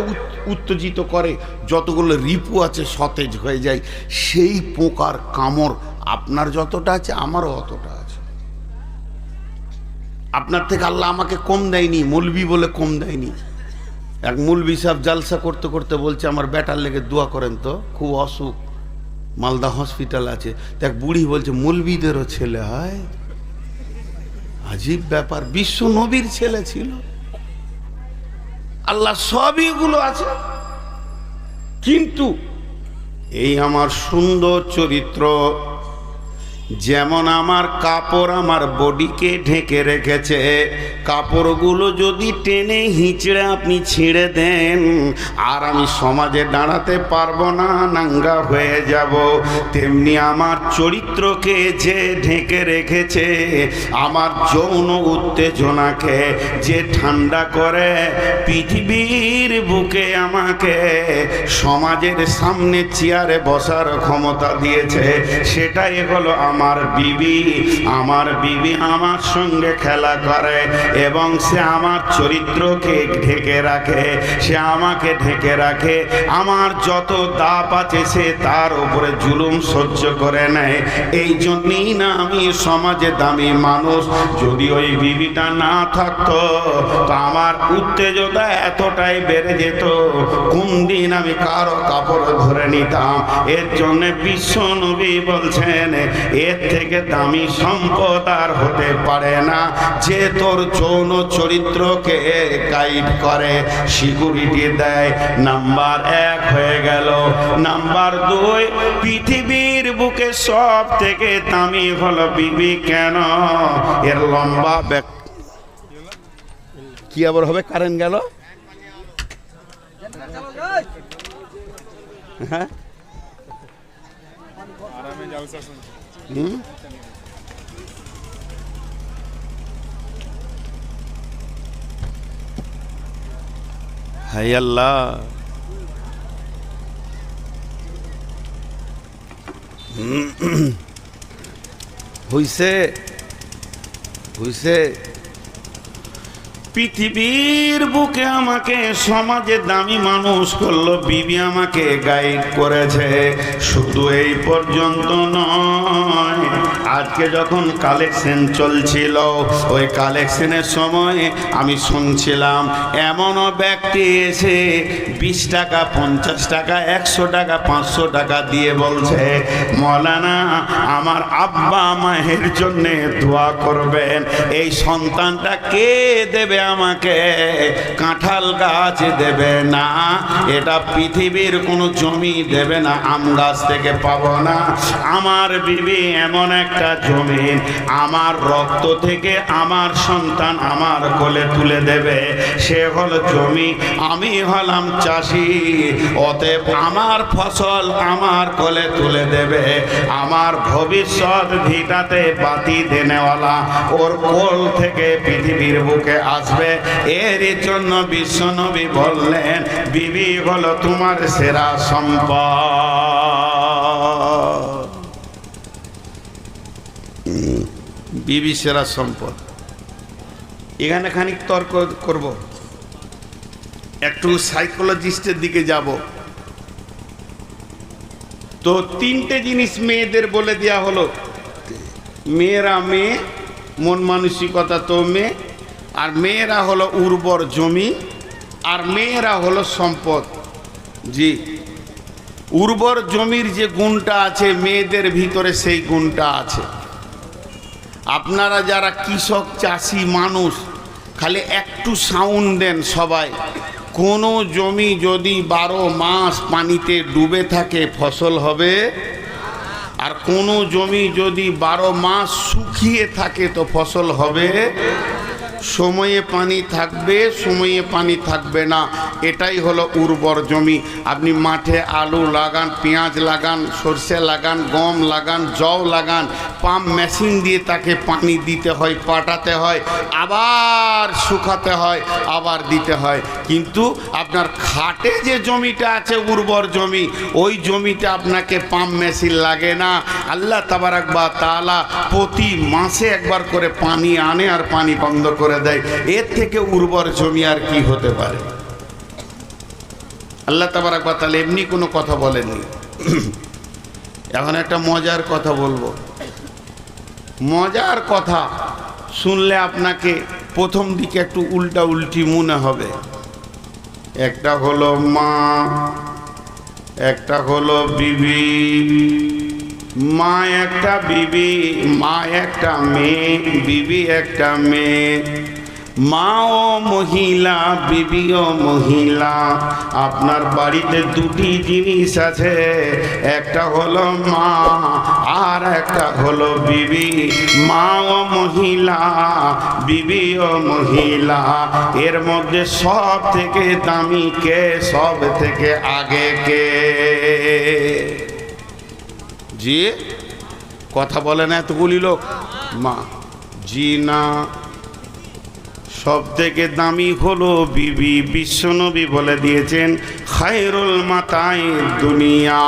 উত্তেজিত করে, যতগুলো রিপু আছে সতেজ হয়ে যায়। সেই পোকার কামড় আপনার যতটা আছে, আমারও অতটা আছে। আপনার থেকে আল্লাহ আমাকে কম দেয়নি, মৌলবি বলে কম দেয়নি। এক মৌলবি সাহেব জালসা করতে করতে বলছে, আমার বেটার লেগে দোয়া করেন তো, খুব অসুখ, মালদা হসপিটাল আছে। দেখ বুড়ি বলছে মৌলবিদেরও ছেলে হয়, আজীব ব্যাপার। বিশ্ব নবীর ছেলে ছিল, আল্লাহ সবই এগুলো আছে, কিন্তু এই আমার সুন্দর চরিত্র, যেমন আমার কাপড় আমার বডিকে ঢেকে রেখেছে, কাপড়গুলো যদি টেনে হিঁচড়ে আপনি ছিঁড়ে দেন আর আমি সমাজে দাঁড়াতে পারবো না, নাঙ্গা হয়ে যাব। তেমনি আমার চরিত্রকে যে ঢেকে রেখেছে, আমার যৌন উত্তেজনাকে যে ঠান্ডা করে, পৃথিবীর বুকে আমাকে সমাজের সামনে চেয়ারে বসার ক্ষমতা দিয়েছে, সেটাই হলো আমার বিবি। আমার বিবি আমার সঙ্গে খেলা করে এবং সে আমার চরিত্রকে ঢেকে রাখে, সে আমাকে ঢেকে রাখে। আমার যত দাপ আছে সে তার উপরে জুলুম সহ্য করে নেয়। এই জন্যই না আমি সমাজে দামি মানুষ। যদি ওই বিবিটা না থাকতো তো আমার উত্তেজনা এতটাই বেড়ে যেত, কোন দিন আমি কারো কাপড় ধরে নিতাম। এর জন্য বিশ্ব নবী বলছেন, এর থেকে দামি সম্পদ আর হতে পারে না, যে তোর যৌন চরিত্রকে গাইড করে, সিকিউরিটি দেয়। নাম্বার 1 হয়ে গেল। নাম্বার 2, পৃথিবীর বুকে সব থেকে দামি হলো বিবি। কেন? এর লম্বা ব্যাক কি আবার হবে? কারেন্ট গেল। হ্যাঁ, হাই আল্লাহ, হইছে হইছে। পৃথিবীর বুকে আমাকে সমাজে দামি মানুষ করলো, বিবি আমাকে গাইড করেছে। শুধু এই পর্যন্ত নয়, আজকে যখন কালেকশন চলছিল, ওই কালেকশনের সময় আমি শুনছিলাম এমনও ব্যক্তি এসে 20 টাকা, 50 টাকা, 100 টাকা, 500 টাকা দিয়ে বলছে, মৌলানা আমার আব্বা মায়ের জন্যে দোয়া করবেন, এই সন্তানটা কে দেবে আমাকে? কাঁঠাল গাছ দেবে না, এটা পৃথিবীর কোনো জমি দেবে না, আম গাছ থেকে পাবো না। আমার বিবি এমন একটা জমিন, আমার রক্ত থেকে আমার সন্তান আমার কোলে তুলে দেবে, সে হলো জমি। আমি হলাম চাষি, অতএব আমার ফসল আমার কোলে তুলে দেবে। আমার ভবিষ্যৎ ভিটাতে বাতি দেনেওয়ালা ওর কোল থেকে পৃথিবীর বুকে আসবে। এর জন্য বিশ্বনবী বললেন, বিবি হলো তোমার সেরা সম্পদ। বিবি সেরা সম্পদ। এখানে খানিক তর্ক করব, একটু সাইকোলজিস্টের দিকে যাব। তো 3টে জিনিস মেয়েদের বলে দেয়া হলো। মেয়েরা মেয়ে, মন মানসিকতা তো মেয়ে, আর মেয়েরা হলো উর্বর জমি, আর মেয়েরা হলো সম্পদ। জি, উর্বর জমির যে গুণটা আছে মেয়েদের ভিতরে, সেই গুণটা আছে। আপনারা যারা কৃষক চাষি মানুষ, খালি একটু সাউন্ড দেন সবাই। কোনো জমি যদি 12 মাস পানিতে ডুবে থাকে ফসল হবে, আর কোনো জমি যদি 12 মাস শুকিয়ে থাকে তো ফসল হবে। সময়ে পানি থাকবে, সময়ে পানি থাকবে না, এটাই হলো উর্বর জমি। আপনি মাঠে আলু লাগান, পেঁয়াজ লাগান, সরষে লাগান, গম লাগান, জও লাগান, পাম্প মেশিন দিয়ে তাকে পানি দিতে হয়, পাটাতে হয়, আবার শুকাতে হয়, আবার দিতে হয়। কিন্তু আপনার খাটে যে জমিটা আছে উর্বর জমি, ওই জমিতে আপনাকে পাম্প মেশিন লাগে না। আল্লাহ তাবারাক ওয়া তাআলা প্রতি মাসে একবার করে পানি আনে আর পানি বন্ধ করে দেয়। এর থেকে উর্বর জমি আর কি হতে পারে? আল্লাহ তাবারাক ওয়া তাআলা এমনি কোনো কথা বলেননি। এখন একটা মজার কথা বলবো। মজার কথা শুনলে আপনাকে প্রথম দিকে একটু উল্টা উল্টি মনে হবে। একটা হলো মা, একটা হলো বিবি। মা একটা, বিবি, মা একটা মেয়ে, বিবি একটা মেয়ে। মাও মহিলা, বিবিও মহিলা। আপনার বাড়িতে দুটি জিনিস আছে, একটা হলো মা আর একটা হলো বিবি। মাও মহিলা, বিবিও মহিলা। এর মধ্যে সব থেকে দামি কে, সব থেকে আগে কে? জি কথা বলে না এতগুলি লোক? মা। জি না, সব থেকে দামি হলো বিবি। বিশ্বনবী বলে দিয়েছেন খায়রুল মাতাই দুনিয়া,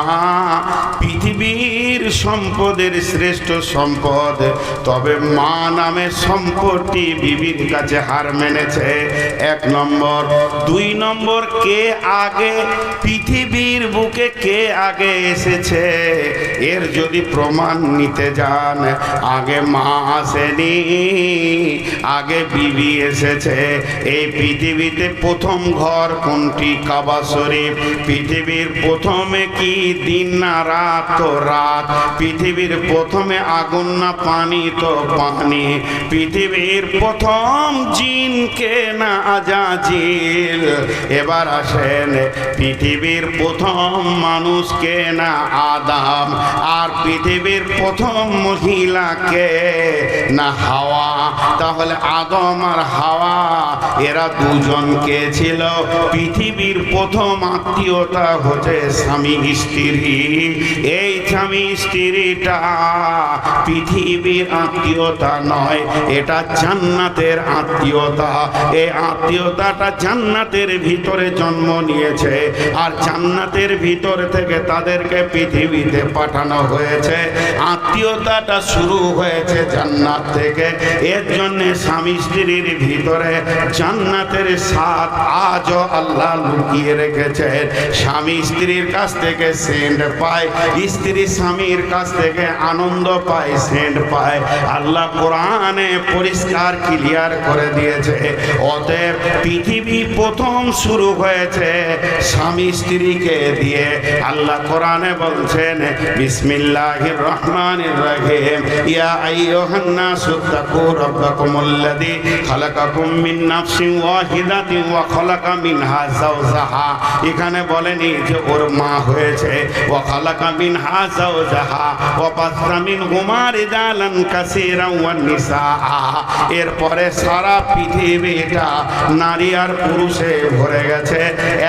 পৃথিবীর সম্পদের শ্রেষ্ঠ সম্পদ। তবে মা নামের সম্পদটি বিবির কাছে হার মেনেছে, 1 নম্বর। 2 নম্বর, কে আগে পৃথিবীর বুকে কে আগে এসেছে এর যদি প্রমাণ নিতে যান, আগে মা আসেনি, আগে বিবি এসেছে। এই পৃথিবীতে প্রথম ঘর কোনটি? কাবা শরীফ। পৃথিবীর প্রথমে কি দিন না রাত? তো রাত। পৃথিবীর প্রথমে আগুন না পানি? তো পানি। পৃথিবীর প্রথম জিন কে না আজাজিল? এবার আসেন, পৃথিবীর প্রথম মানুষ কে না আদম? আর পৃথিবীর প্রথম মহিলা কে না হাওয়া? তাহলে আদম আর হাওয়া এরা দুজন কে ছিল? পৃথিবীর প্রথম আত্মীয়তা হচ্ছে স্বামী স্ত্রী। এই স্বামী স্ত্রীটা পৃথিবীর আত্মীয়তা নয়, এটা জান্নাতের আত্মীয়তা। এই আত্মীয়তাটা জান্নাতের ভিতরে জন্ম নিয়েছে, আর জান্নাতের ভিতর থেকে তাদেরকে পৃথিবীতে পাঠানো হয়েছে। আত্মীয়তাটা শুরু হয়েছে জান্নাত থেকে। এর জন্য স্বামী স্ত্রীর ভিতরে জান্নাতের স্বাদ আজও আল্লাহ লুকিয়ে রেখেছে। স্বামী স্ত্রীর কাছ থেকে সেন্ট পায়, স্ত্রী স্বামীর কাছ থেকে আনন্দ পায়, সেন্ট পায়। আল্লাহ কোরআনে পরিষ্কার ক্লিয়ার করে দিয়েছে। অতএব পৃথিবী প্রথম শুরু হয়েছে স্বামী স্ত্রীকে দিয়ে। আল্লাহ কোরআনে বলছেন বিসমিল্লাহির রহমানির রহিম, ইয়া আইয়ুহান নাসু তাকু রাব্বাকুমুল্লাযী খালাকাকুম মিন নাফসিন ওয়াহিদাতিন ওয়া খালাকা মিনহা যাওজাহা। এখানে বলেনি যে ওর মা হয়েছে, ওয়া খালাকা মিনহা যাওজাহা ওয়া বাসা মিনহুমা রিজালান কাসীরান ওয়া নিসাআ। এরপরে সারা পৃথিবীটা নারী আর পুরুষে ভরে গেছে।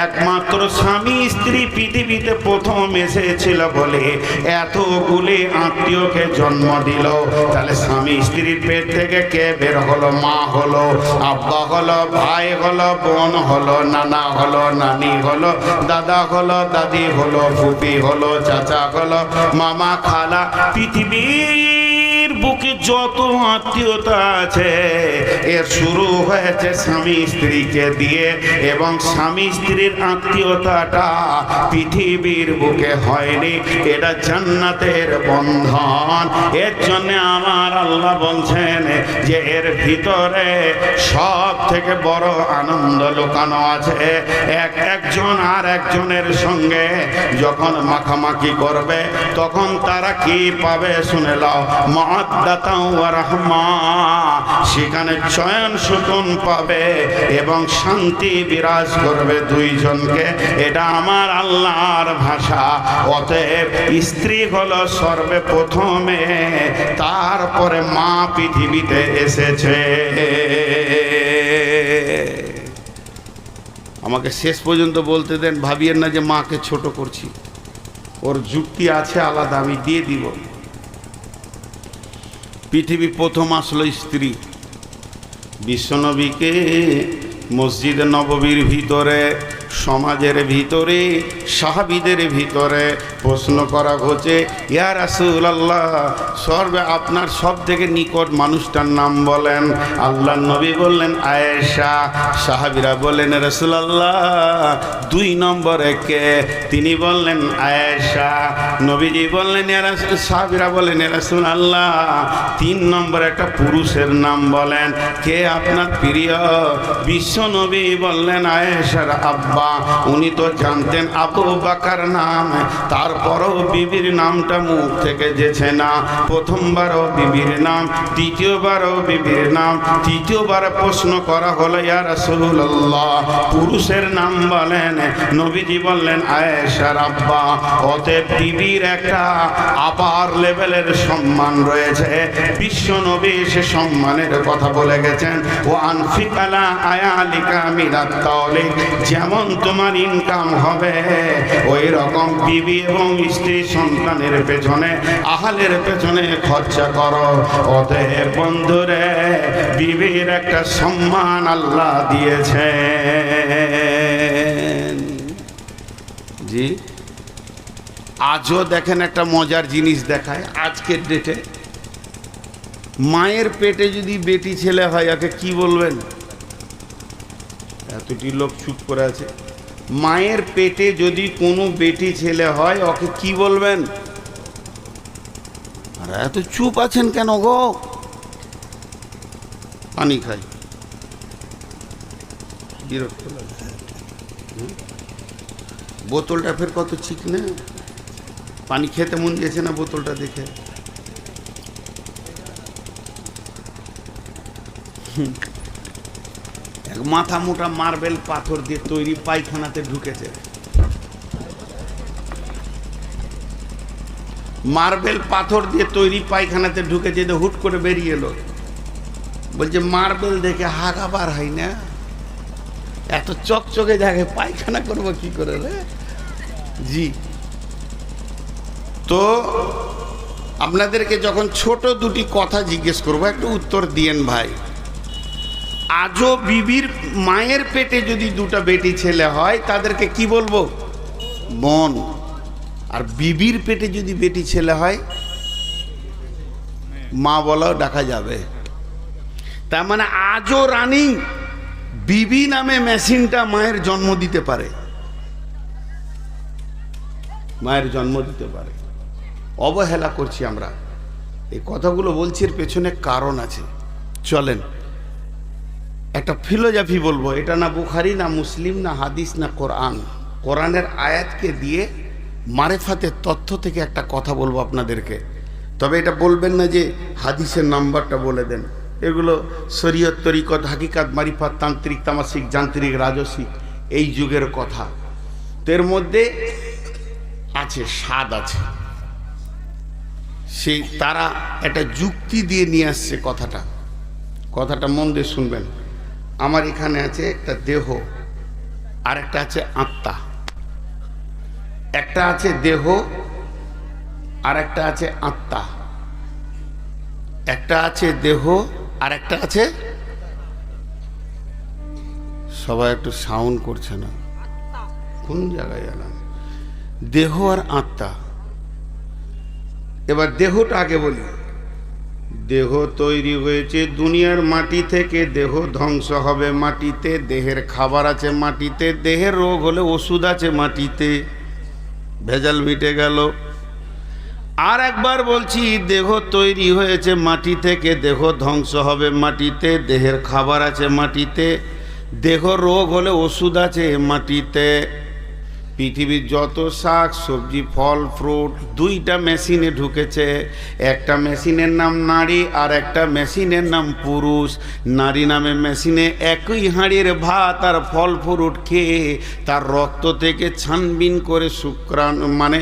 একমাত্র স্বামী স্ত্রী পৃথিবীতে প্রথম এসেছিল বলে এতগুলি আত্মীয়কে জন্ম দিল। তাহলে স্বামী স্ত্রীর পেট থেকে কে বের হলো? মা হলো, আব্বা হলো, ভাই হলো, বোন হলো, নানা হলো, নানি হলো, দাদা হলো, দাদি হলো, ফুপি হলো, চাচা হলো, মামা, খালা। পৃথিবীর বুকে যত আত্মীয়তা আছে এর শুরু হয়েছে স্বামী স্ত্রীকে দিয়ে। এবং স্বামী স্ত্রীর আত্মীয়তাটা পৃথিবীর বুকে হয়নি, এটা জান্নাতের বন্ধন। এর জন্য আমার আল্লাহ বলছেন যে এর ভিতরে সব থেকে বড় আনন্দ লুকানো আছে। একজন আর একজনের সঙ্গে যখন মাখামাখি করবে তখন তারা কি পাবে শুনে নাও, মাওয়াদ্দাতাও ওয়া রাহমা। সেখানে চয়ন সুকুন পাবে এবং শান্তি বিরাজ করবে দুইজনকে। এটা আমার আল্লাহর ভাষা। অতএব স্ত্রী হলো সর্বপ্রথমে, তারপরে মা পৃথিবীতে এসেছে। আমাকে শেষ পর্যন্ত বলতে দেন, ভাবিয়েন না যে মাকে ছোট করছি। ওর যুক্তি আছে আলাদা, আমি দিয়ে দিব। পৃথিবী প্রথম আসলো স্ত্রী। বিশ্বনবীকে মসজিদে নববীর ভিতরে, সমাজের ভিতরে, সাহাবীদের ভিতরে প্রশ্ন করা হচ্ছে, ইয়া রাসূলুল্লাহ, আপনার সব থেকে নিকট মানুষটার নাম বলেন। আল্লাহ নবী বললেন আয়েশা। সাহাবীরা বললেন রাসূলুল্লাহ 2 নম্বরে কে? তিনি বললেন আয়েশা। নবীজি বললেন, সাহাবীরা বললেন ইয়া রাসূলুল্লাহ 3 নম্বরে একটা পুরুষের নাম বলেন, কে আপনার প্রিয়? বিশ্বনবী বললেন আয়েশার আব্বা। উনি তো জানতেন আবু বকর নাম, তার তারপরও বিবির নামটা মুখ থেকে যেছে না। প্রথমবারও বিবির নাম, দ্বিতীয়বারও বিবির নাম, তৃতীয়বার প্রশ্ন করা হলো, ইয়া রাসূলুল্লাহ পুরুষের নাম বলেন। নবীজি বললেন আয়েশার আব্বা। অতএব বিবির একটা আপার লেভেলের সম্মান রয়েছে। বিশ্ব নবী সে সম্মানের কথা বলে গেছেন, ও আনফিক আলা আয়ালিকা মিনাত তাওলিক, যেমন তোমার ইনকাম হবে ওই রকম বিবি এবং স্ত্রী সন্তানের পেছনে, আহালের পেছনে খরচা করো। অতএব বন্ধুরে বিবির একটা সম্মান আল্লাহ দিয়েছেন। জি, আজও দেখেন একটা মজার জিনিস দেখায় আজকের ডেটে। মায়ের পেটে যদি বেটি ছেলে হয় একে কি বলবেন? এতটি লোক চুপ করে আছে। মায়ের পেটে যদি কোনো বেটি ছেলে হয় ওকে কি বলবেন? আর এত চুপ আছেন কেন গো? পানি খাই, বিরক্ত লাগে। বোতলটা ফের কত চিকনে, পানি খেতে মন দিয়েছে না বোতলটা দেখে। এক মাথা মোটা মার্বেল পাথর দিয়ে তৈরি পায়খানাতে ঢুকেছে। মার্বেল পাথর দিয়ে তৈরি পায়খানাতে ঢুকেছে, হুট করে বেরিয়ে এলো। বলছে মার্বেল দেখে হাগা বার হয় না, এত চকচকে জায়গায় পায়খানা করবো কি করে রে? জি, তো আপনাদেরকে যখন ছোট দুটি কথা জিজ্ঞেস করবো একটু উত্তর দিয়েন ভাই। আজও বিবির মায়ের পেটে যদি দুটা বেটি ছেলে হয় তাদেরকে কি বলবো? বোন। আর বিবির পেটে যদি বেটি ছেলে হয় মা বলাও ডাকা যাবে। তার মানে আজও রানিং বিবি নামে মেশিনটা মায়ের জন্ম দিতে পারে, মায়ের জন্ম দিতে পারে। অবহেলা করছি আমরা। এই কথাগুলো বলছি এর পেছনে কারণ আছে। চলেন একটা ফিলোজফি বলবো। এটা না বুখারী, না মুসলিম, না হাদিস, না কোরআন। কোরআনের আয়াতকে দিয়ে মারেফাতের তথ্য থেকে একটা কথা বলবো আপনাদেরকে। তবে এটা বলবেন না যে হাদিসের নাম্বারটা বলে দেন। এগুলো শরীয়ত, তরিকত, হাকিকাত, মারিফাত, তান্ত্রিক, তামাসিক, যান্ত্রিক, রাজসিক এই যুগের কথা। তো এর মধ্যে আছে স্বাদ আছে। সেই তারা একটা যুক্তি দিয়ে নিয়ে আসছে কথাটা। কথাটা মন দিয়ে শুনবেন। আমার এখানে আছে একটা দেহ, আর একটা আছে আত্মা। একটা আছে দেহ আর একটা আছে আত্মা। একটা আছে দেহ আর একটা আছে, সবাই একটু সাউন্ড করছে না, কোন জায়গায় এলাম? দেহ আর আত্মা। এবার দেহটা আগে বলি। দেহ তৈরি হয়েছে দুনিয়ার মাটি থেকে, দেহ ধ্বংস হবে মাটিতে। দেহের খাবার আছে মাটিতে, দেহের রোগ হলে ওষুধ আছে মাটিতে। ভেজাল মিটে গেল। আর একবার বলছি, দেহ তৈরি হয়েছে মাটি থেকে, দেহ ধ্বংস হবে মাটিতে। দেহের খাবার আছে মাটিতে, দেহ রোগ হলে ওষুধ আছে মাটিতে। পৃথিবীর যত শাক সবজি, ফল, ফ্রুট দুইটা মেশিনে ঢুকেছে। একটা মেশিনের নাম নারী আর একটা মেশিনের নাম পুরুষ। নারী নামে মেশিনে একই হাঁড়ির ভাত আর ফল ফ্রুট খেয়ে তার রক্ত থেকে ছানবিন করে শুক্রাণু মানে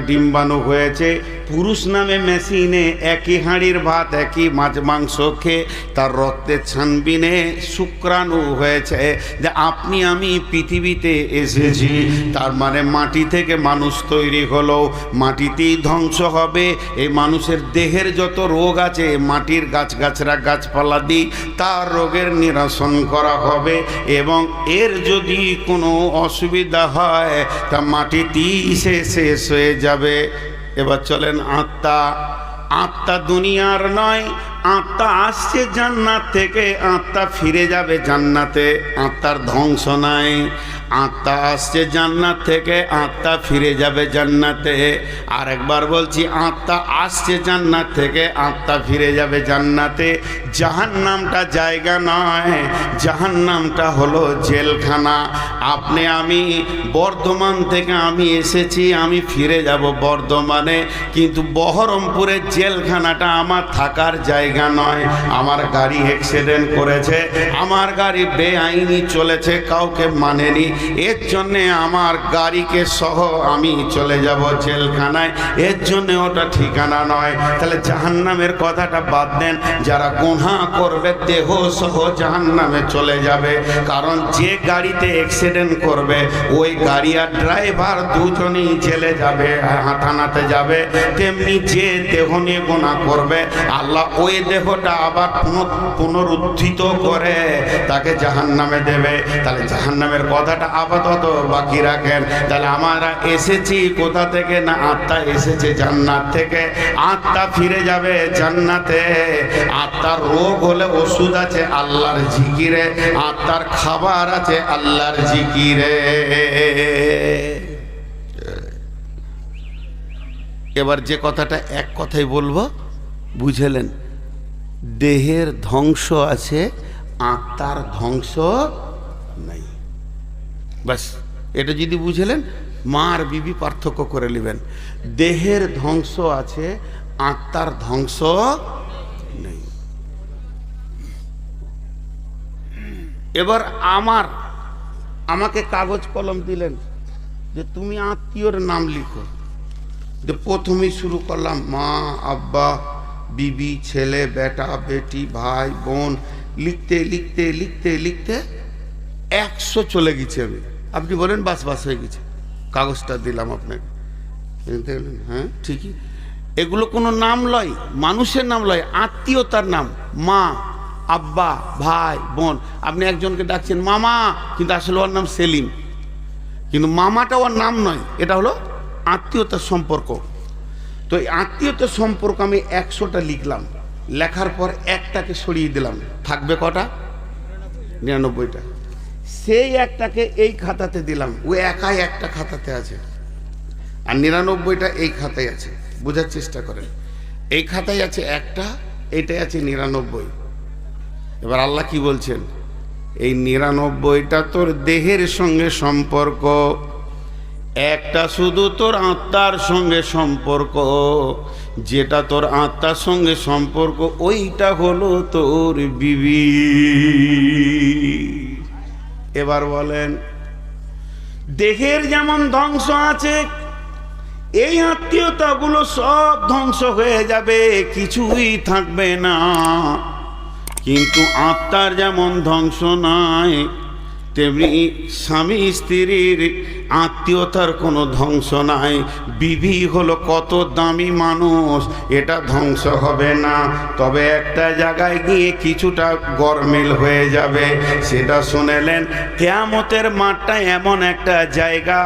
ডিম্বাণু হয়েছে। পুরুষ নামে মেশিনে একই হাঁড়ির ভাত একই মাছ মাংস খেয়ে তার রক্তের ছানবিনে শুক্রাণু হয়েছে। যে আপনি আমি পৃথিবীতে এসেছি, তার মানে মাটি থেকে মানুষ তৈরি হলো, মাটিতেই ধ্বংস হবে। এই মানুষের দেহের যত রোগ আছে মাটির গাছগাছরা গাছপালা দিয়ে তার রোগের নিরসন করা হবে। এবং এর যদি কোনো অসুবিধা হয় তা মাটিতেই শেষ হয়ে যাবে। এবার চলেন আত্মা। আত্মা দুনিয়ার নয়, আত্মা আসছে জান্নাত থেকে, আত্মা ফিরে যাবে জান্নাতে, আত্মার ধ্বংস নাই। আত্মা আসছে জান্নাত থেকে, আত্মা ফিরে যাবে জান্নাতে। আর একবার বলছি, আত্মা আসছে জান্নাত থেকে, আত্মা ফিরে যাবে জান্নাতে। জাহান্নামটা জায়গা নয়, জাহান্নামটা হলো জেলখানা। আপনি আমি বর্ধমান থেকে আমি এসেছি, আমি ফিরে যাব বর্ধমানে, কিন্তু বহরমপুরের জেলখানাটা আমার থাকার জায়গা নয়। আমার গাড়ি অ্যাক্সিডেন্ট করেছে, আমার গাড়ি বেআইনি চলেছে, কাউকে মানেনি, এর জন্যে আমার গাড়িকে সহ আমি চলে যাব জেলখানায়, এর জন্যে ওটা ঠিকানা নয়। তাহলে জাহান্নামের কথাটা বাদ দেন। যারা গুনাহ করবে দেহ সহ জাহান্নামে চলে যাবে। কারণ যে গাড়িতে অ্যাক্সিডেন্ট করবে ওই গাড়ি আর ড্রাইভার দুজনেই জেলে যাবে, হাঁটানাতে যাবে। তেমনি যে দেহ নিয়ে গুনাহ করবে আল্লাহ ওই দেহটা আবার পুনরুত্থিত করে তাকে জাহান্নামে দেবে। তাহলে জাহান্নামের কথাটা আপাতত বাকি রাখেন। তাহলে আমরা এসেছি কোথা থেকে? না, আত্মা এসেছে জান্নাত থেকে, আত্মা ফিরে যাবে জান্নাতে। আত্মার রোগ হলে ওষুধ আছে আল্লাহর জিকিরে, আত্মার খাবার আছে আল্লাহর জিকিরে। এবার যে কথাটা এক কথাই বলবো, বুঝলেন? দেহের ধ্বংস আছে, আত্মার ধ্বংস নাই। বাস এটা যদি বুঝলেন, মা আর বিবি পার্থক্য করে নেবেন। দেহের ধ্বংস আছে, আত্মার ধ্বংস নেই। এবার আমাকে কাগজ কলম দিলেন যে তুমি আত্মীয়র নাম লিখো। যে প্রথমেই শুরু করলাম মা, আব্বা, বিবি, ছেলে, বেটা, বেটি, ভাই, বোন, লিখতে লিখতে লিখতে লিখতে 100 চলে গেছে। আপনি বলেন বাস বাস হয়ে গেছে, কাগজটা দিলাম আপনাকে। হ্যাঁ ঠিকই, এগুলো কোনো নাম লয়, মানুষের নাম লয়, আত্মীয়তার নাম। মা, আব্বা, ভাই, বোন। আপনি একজনকে ডাকছেন মামা, কিন্তু আসলে ওর নাম সেলিম, কিন্তু মামাটা ওর নাম নয়, এটা হলো আত্মীয়তার সম্পর্ক। তো এই আত্মীয়তার সম্পর্ক আমি 100টা লিখলাম, লেখার পর একটাকে সরিয়ে দিলাম, থাকবে কটা? 99টা। সেই একটাকে এই খাতাতে দিলাম, ও একাই একটা খাতাতে আছে, আর 99টা এই খাতায় আছে। বোঝার চেষ্টা করেন, এই খাতায় আছে একটা, এইটাই আছে 99। এবার আল্লাহ কি বলছেন? এই 99টা তোর দেহের সঙ্গে সম্পর্ক, একটা শুধু তোর আত্মার সঙ্গে সম্পর্ক। যেটা তোর আত্মার সঙ্গে সম্পর্ক ওইটা হলো তোর বিবি। এবার বলেন, দেহের যেমন ধ্বংস আছে, এই আত্মীয়তাগুলো সব ধ্বংস হয়ে যাবে, কিছুই থাকবে না। কিন্তু আত্মার যেমন ধ্বংস নাই, তেমনি স্বামী স্ত্রীর আত্মীয়তার কোনো ধ্বংস নাই। বিবি হলো কত দামি মানুষ, এটা ধ্বংস হবে না, তবে একটা জায়গায় গিয়ে কিছুটা গরমিল হয়ে যাবে। সেটা শুনেলেন, কিয়ামতের মাঠটা এমন একটা জায়গা,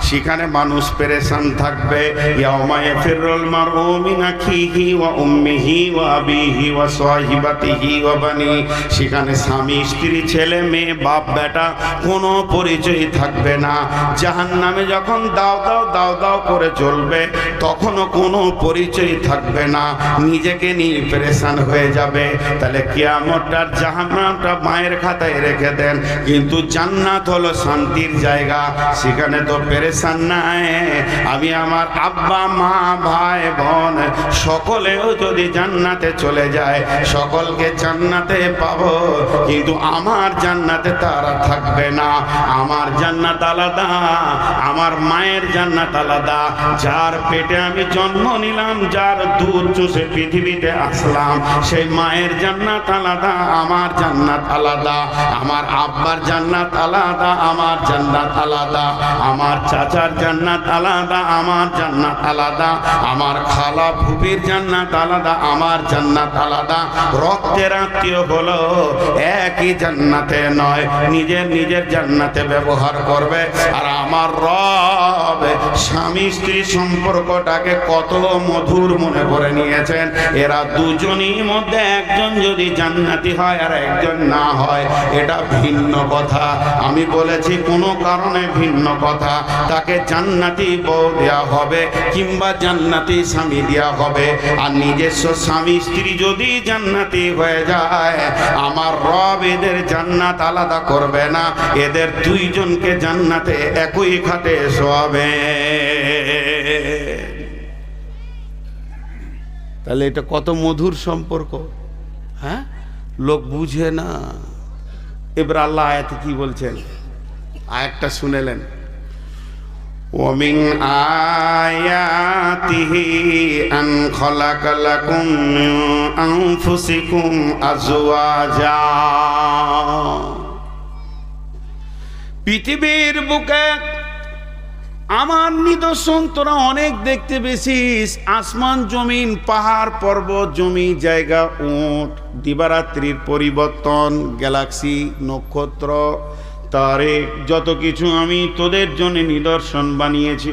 সেখানে মানুষ পেরেশান থাকবে। ইয়াউমা ইয়াফিরুল মারউ মিন আখিহি ওয়া উম্মিহি ওয়া আবিহি ওয়া সাহিবাতিহি ওয়া বানি। সেখানে স্বামী স্ত্রী, ছেলে মেয়ে, বাপ বেটা কোনো পরিচয় থাকবে না। জাহান্নামে যখন দাও দাও দাও দাও করে চলবে, তখনও কোনো পরিচয় থাকবে না, নিজেকে নিয়ে পেরেশান হয়ে যাবে। তাহলে কিয়ামতটার জাহান্নামটা মায়ের খাতায় রেখে দেন, কিন্তু জান্নাত হলো শান্তির জায়গা, সেখানে তো পেরেশান নাই। আমি আমার আব্বা, মা, ভাই, বোন সকলেও যদি জান্নাতে চলে যায়, সকলকে জান্নাতে পাবো, কিন্তু আমার জান্নাতে তারা থাকবে না। আমার জান্নাত আলাদা, আমার মায়ের জান্নাত আলাদা। যার পেটে আমি জন্ম নিলাম, যার দুধ চুষে পৃথিবীতে আসলাম, সেই মায়ের জান্নাত আলাদা, আমার জান্নাত আলাদা। আমার আব্বার জান্নাত আলাদা, আমার জান্নাত আলাদা। আমার চাচার জান্নাত আলাদা, আমার জান্নাত আলাদা। আমার খালা ফুফু নবীর জান্নাত আলাদা, আমার জান্নাত আলাদা। রক্তের আত্মীয় হলো একই জান্নাতে নয়, নিজের নিজের জান্নাতে ব্যবহার করবে। আর আমার রব স্বামী স্ত্রী সম্পর্কটাকে কত মধুর মনে করে নিয়েছেন। এরা দুজনই মধ্যে একজন যদি জান্নাতি হয় আর একজন না হয়, এটা ভিন্ন কথা। আমি বলেছি কোনো কারণে ভিন্ন কথা, তাকে জান্নাতি বউ দেওয়া হবে কিংবা জান্নাতি স্বামী দেওয়া হবে। আর নিজস্ব স্বামী স্ত্রী যদি জান্নাতি হয়ে যায়, আমার রব এদের জান্নাত আলাদা করবে না, এদের দুইজনকে জান্নাতে একই খাটে শোয়াবে। তাহলে এটা কত মধুর সম্পর্ক, হ্যাঁ? লোক বুঝে না। এবার আল্লাহ আয়াতে কি বলছেন, আয়াতটা শুনেলেন। وَمِنْ آيَاتِهِ أَنْ خَلَقَ لَكُم مِّنْ أَنفُسِكُمْ أَزْوَاجًا। পৃথিবীর বুকে আমার নিদর্শন তোরা অনেক দেখতে পেয়েছিস। আসমান জমিন, পাহাড় পর্বত, জমি জায়গা, উট, দিবারাত্রির পরিবর্তন, গ্যালাক্সি, নক্ষত্র, তারে, যত কিছু আমি তোদের জন্য নিদর্শন বানিয়েছি।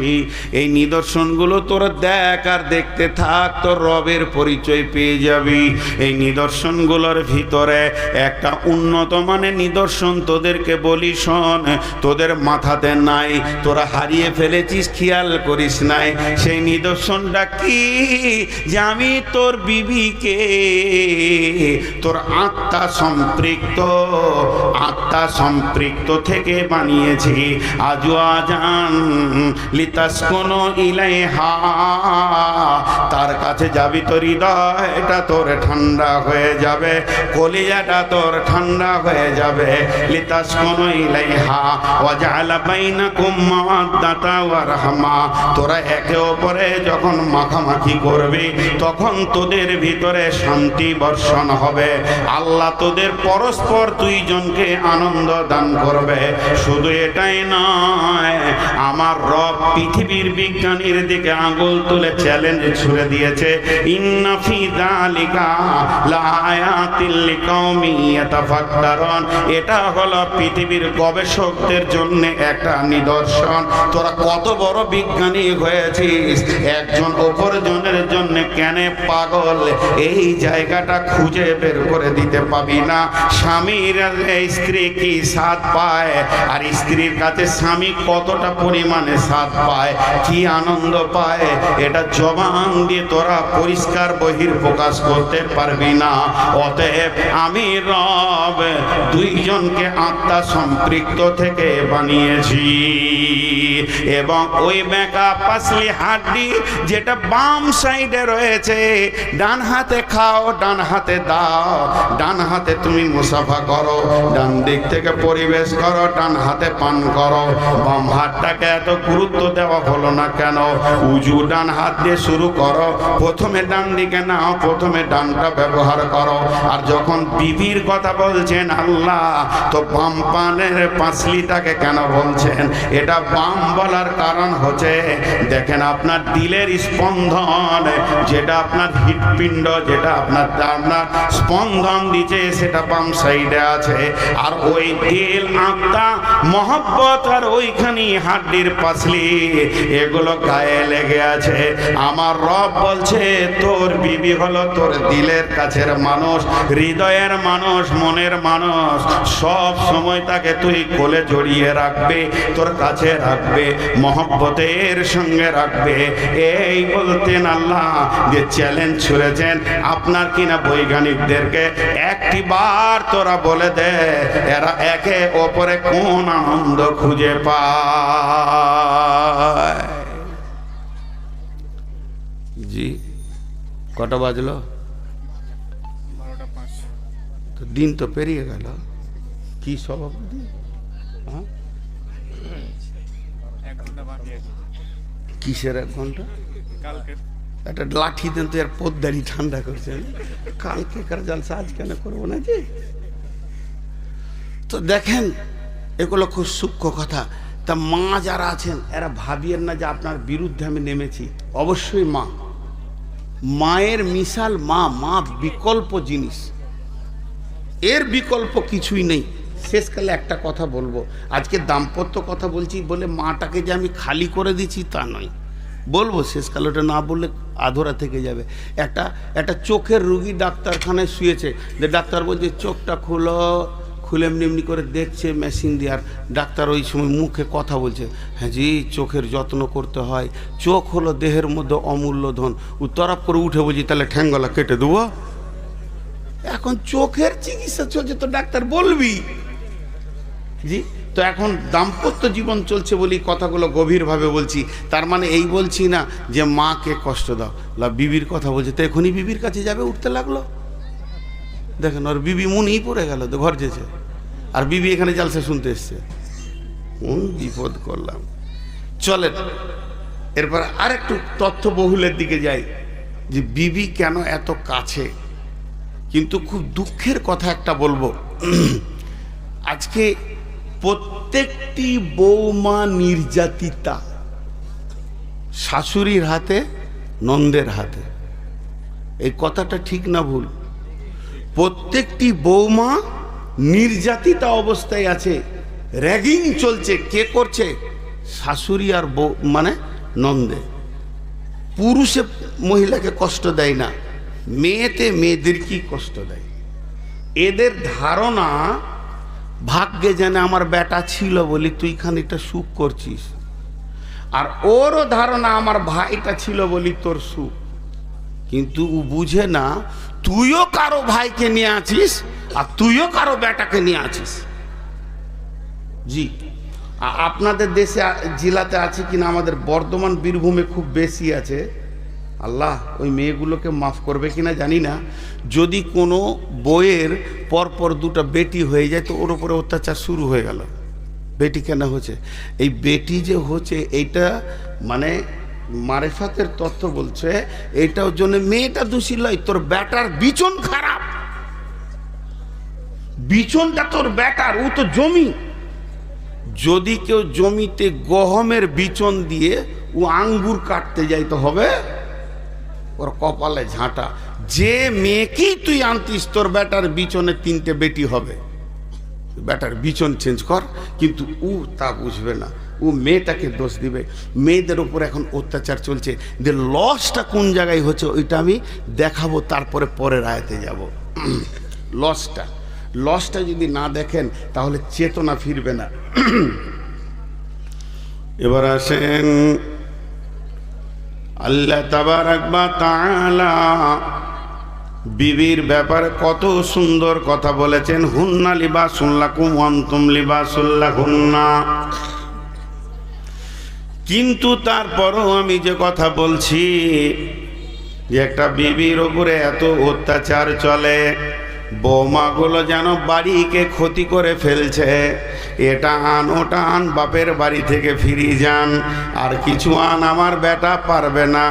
এই নিদর্শনগুলো তোরা দেখ আর দেখতে থাক, তোর রবের পরিচয় পেয়ে যাবি। এই নিদর্শনগুলোর ভিতরে একটা উন্নত মানের নিদর্শন তোদেরকে বলি, শোন, তোদের মাথাতে নাই, তোরা হারিয়ে ফেলেছিস, খেয়াল করিস নাই। সেই নিদর্শনটা কি? যে আমি তোর বিবিকে তোর আত্মা সম্পৃক্ত থেকে বানিয়েছি। আজওয়াজান লিতাসকুনু ইলাইহা, তার কাছে যাবি তোর হৃদয়টা তোর ঠান্ডা হয়ে যাবে, কলিজাটা তোর ঠান্ডা হয়ে যাবে। লিতাসকুনু ইলাইহা ওয়া জাআলা বাইনাকুম মাওয়াদ্দাতা ওয়া রাহমা, তোরা একে অপরে যখন মাখামাখি করবি তখন তোদের ভিতরে শান্তি বর্ষণ হবে। আল্লাহ তোদের পরস্পর দুইজনকে আনন্দ দান করবে। শুধু এটাই নয়, আমার রব পৃথিবীর বিজ্ঞানীর দিকে আঙুল তুলে চ্যালেঞ্জ ছুড়ে দিয়েছে। ইন্না ফি যালিকা লাআয়াতিল লিকাওমি ইয়াতাফাক্কারুন, এটা হলো পৃথিবীর গবেষকদের জন্য একটা নিদর্শন। তোরা কত বড় বিজ্ঞানী হয়েছিস, একজন অপরজনের জন্য কেন পাগল, এই জায়গাটা খুঁজে বের করে দিতে পাবি না। স্বামীর স্ত্রী কি স্বাদ পায়, আর স্ত্রীর কাছে স্বামী কতটা পরিমাণে স্বাদ পায়, কি আনন্দ পায়, এটা জবান দিয়ে তোরা পরিষ্কার বহির প্রকাশ করতে পারবি না। অতএব আমি রব দুইজনকে আত্মা সম্পৃক্ত থেকে বানিয়েছি। এবং ওই বেঁকা পাসলি হাড্ডি যেটা বাম সাইডে রয়েছে, ডান হাতে খাও, ডান হাতে দাও, ডান হাতে তুমি মুসাফা করো, ডান দিক থেকে পরিবেশ করো, ডান হাতে পান করো। বাম হাতটাকে এত গুরুত্ব দেওয়া হলো না কেন? উজু ডান হাত দিয়ে শুরু করো, প্রথমে ডান দিকে নাও, প্রথমে ডানটা ব্যবহার করো। আর যখন বিবির কথা বলছেন আল্লাহ, তো বাম পানের পাঁচলিটাকে কেন বলছেন? এটা বাম বলার কারণ হচ্ছে, দেখেন আপনার দিলের স্পন্দন, যেটা আপনার হৃৎপিণ্ড, যেটা আপনার স্পন্দন দিচ্ছে, সেটা বাম সাইডে আছে। আর ওই দিল, আত্মা, মহব্বত আর ওইখানে হাড্ডির পাসলি, এগুলো গায়ে লেগে আছে। আমার রব বলছে তোর বিবি হলো তোর দিলের কাছের মানুষ, হৃদয়ের মানুষ, মনের মানুষ। সব সময় তাকে তুই কোলে জড়িয়ে রাখবে, তোর কাছে রাখবে, মহব্বতের সঙ্গে রাখবে। এই বলতেন আল্লাহ যে চ্যালেঞ্জ ছুড়েছেন আপনার কিনা বৈজ্ঞানিকদেরকে, একটি বার তোরা বলে দে এরা একে অপরে কোন আনন্দ খুঁজে পায়। জি কটা বাজলো? 12:05। তো দিন তো পেরিয়ে গেল। কি সভাপতি? হ্যাঁ, কিসের 1 ঘন্টা? একটা লাঠি দেন তো, এর পোদ্দারি ঠান্ডা করছেন। কালকে কার জালসা আজ কেন করবো না যে? তো দেখেন, এগুলো খুব সূক্ষ্ম কথা। তা মা যারা আছেন এরা ভাবিয়েন না যে আপনার বিরুদ্ধে আমি নেমেছি। অবশ্যই মা, মায়ের মিশাল মা, মা বিকল্প জিনিস, এর বিকল্প কিছুই নেই। শেষকালে একটা কথা বলবো, আজকে দাম্পত্য কথা বলছি বলে মাটাকে যে আমি খালি করে দিচ্ছি তা নয়, বলবো শেষকালে, ওটা না বললে আধরা থেকে যাবে। একটা চোখের রুগী ডাক্তারখানায় শুয়েছে, যে ডাক্তার বলছে চোখটা খুলো, খুলে এমনি এমনি করে দেখছে মেশিন দিয়ে, আর ডাক্তার ওই সময় মুখে কথা বলছে, হ্যাঁ জি চোখের যত্ন করতে হয়, চোখ হলো দেহের মধ্যে অমূল্য ধন। ও তরফ করে উঠে বলছি তাহলে ঠ্যাঙ্গলা কেটে দেবো। এখন চোখের চিকিৎসা চলছে তো ডাক্তার বলবি জি। তো এখন দাম্পত্য জীবন চলছে বলি কথাগুলো গভীরভাবে বলছি, তার মানে এই বলছি না যে মাকে কষ্ট দাও। বিবির কথা বলছে, তো এখনই বিবির কাছে যাবে, উঠতে লাগলো, দেখেন ওর বিবি মুনিই পড়ে গেল, তো ঘর যেছে, আর বিবি এখানে জালসা শুনতে এসছে, কোন বিপদ করলাম। চলেন এরপর আর একটু তথ্য বহুলের দিকে যাই, যে বিবি কেন এত কাছে। কিন্তু খুব দুঃখের কথা একটা বলবো, আজকে প্রত্যেকটি বৌমা নির্যাতিতা, শাশুড়ির হাতে নন্দের হাতে। এই কথাটা ঠিক না ভুল? প্রত্যেকটি বৌমা নির্যাতিতা অবস্থায় আছে, র্যাগিং চলছে। কে করছে? শাশুড়ি আর বউ, মানে নন্দে। পুরুষে মহিলাকে কষ্ট দেয় না, মেয়েতে মেয়েদেরকেই কষ্ট দেয়। এদের ধারণা ভাগ্যে জানে আমার বেটা ছিল বলি তুই খানিকটা সুখ করছিস, আর ওরও ধারণা আমার ভাইটা ছিল বলি তোর সুখ। কিন্তু ও বুঝে না তুইও কারো ভাইকে নিয়ে আছিস, আর তুইও কারো বেটাকে নিয়ে আছিস। জি, আপনাদের দেশে জেলাতে আছে কিনা, আমাদের বর্ধমান বীরভূমে খুব বেশি আছে। আল্লাহ ওই মেয়েগুলোকে মাফ করবে কিনা জানি না। যদি কোনো বইয়ের পরপর দুটো বেটি হয়ে যায় তো ওর উপরে অত্যাচার শুরু হয়ে গেল। বেটি কেন হচ্ছে? এই বেটি যে হচ্ছে এইটা মানে মারেফাতের তত্ত্ব বলছে এইটার জন্য মেয়েটা দোষী নয়, তোর বেটার বিচন খারাপ, বিচনটা তোর বেটার, ও তো জমি। যদি কেউ জমিতে গহমের বিচন দিয়ে ও আঙ্গুর কাটতে যায় তো হবে ওর কপালে ঝাঁটা। যে মেয়েকেই তুই আনতিস তোর বেটার বিচনে 3টে বেটি হবে, বেটার বিচন চেঞ্জ কর। কিন্তু ও তা বুঝবে না, ও মেয়েটাকে দোষ দিবে। মেয়েদের উপর এখন অত্যাচার চলছে, যে লসটা কোন জায়গায় হচ্ছে ওইটা আমি দেখাবো, তারপরে পরের আয়াতে যাব। লসটা যদি না দেখেন তাহলে চেতনা ফিরবে না। এবার আসেন আল্লাহ তাবারাক ওয়া তাআলা বিবির ব্যাপারে কত সুন্দর কথা বলেছেন। হুন্না লিবাসুল লাকুম ওয়া আনতুম লিবাসুল লাহুন্না। কিন্তু তারপরও আমি যে কথা বলছি, যে একটা বিবির উপরে এত অত্যাচার চলে, বৌমাগুলো যেন বাড়িকে ক্ষতি করে ফেলছে। এটা আন ওটা আন, বাপের বাড়ি থেকে ফিরে যান, আর কিছু আন, আমার বেটা পারবে না।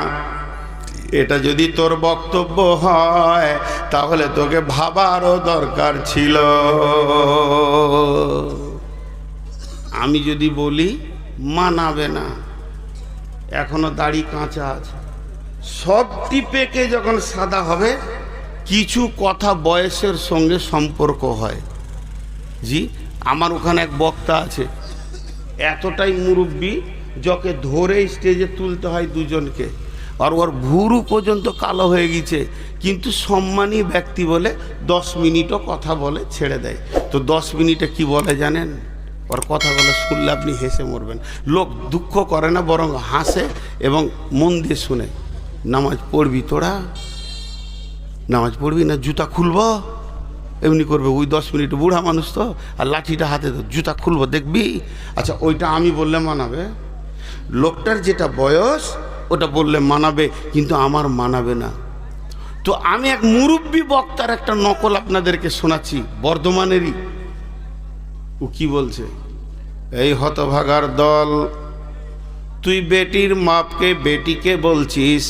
এটা যদি তোর বক্তব্য হয় তাহলে তোকে ভাবারও দরকার ছিল। আমি যদি বলি মানাবে না, এখনো দাড়ি কাঁচা আছে, সব টিপেকে যখন সাদা হবে কিছু কথা বয়সের সঙ্গে সম্পর্ক হয়। জি, আমার ওখানে এক বক্তা আছে, এতটাই মুরব্বী, যকে ধরে স্টেজে তুলতে হয় দুজনকে, আর ওর ভুরু পর্যন্ত কালো হয়ে গেছে, কিন্তু সম্মানী ব্যক্তি বলে 10 মিনিটও কথা বলে ছেড়ে দেয়। তো 10 মিনিটে কি বলে জানেন? ওর কথাগুলো শুনলে আপনি হেসে মরবেন। লোক দুঃখ করে না, বরং হাসে এবং মন দিয়ে শুনে। নামাজ পড়বি তোরা? নামাজ পড়বি না? জুতা খুলবো? এমনি করবে ওই 10 মিনিট, বুড়া মানুষ তো, আর লাঠিটা হাতে তো, জুতা খুলবো দেখবি। আচ্ছা ওইটা আমি বললে মানাবে? লোকটার যেটা বয়স ওটা বললে মানাবে, কিন্তু আমার মানাবে না। তো আমি এক মুরব্বী বক্তার একটা নকল আপনাদেরকে শোনাচ্ছি, বর্ধমানেরই। ও কি বলছে? এই হতভাগার দল, তুই বেটির মাপকে বেটিকে বলছিস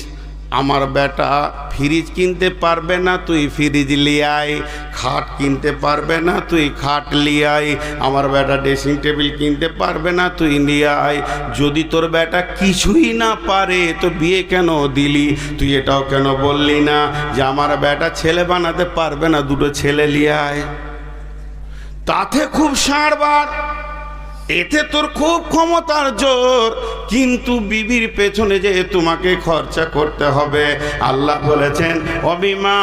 আমার বেটা ফ্রিজ কিনতে পারবে না, তুই ফ্রিজ লিয়ে আয়। খাট কিনতে পারবে না, তুই খাট লিয়ে আয়। আমার বেটা ড্রেসিং টেবিল কিনতে পারবে না, তুই নিয়ে আয়। যদি তোর বেটা কিছুই না পারে তো বিয়ে কেন দিলি? তুই এটাও কেন বললি না যে আমার বেটা ছেলে বানাতে পারবে না, দুটো ছেলে লিয়ে আয়? তাতে খুব সাড়বার, এতে তোর খুব ক্ষমতার জোর, কিন্তু বিবির পেছনে যে তোমাকে খরচা করতে হবে। আল্লাহ বলেছেন অবিমা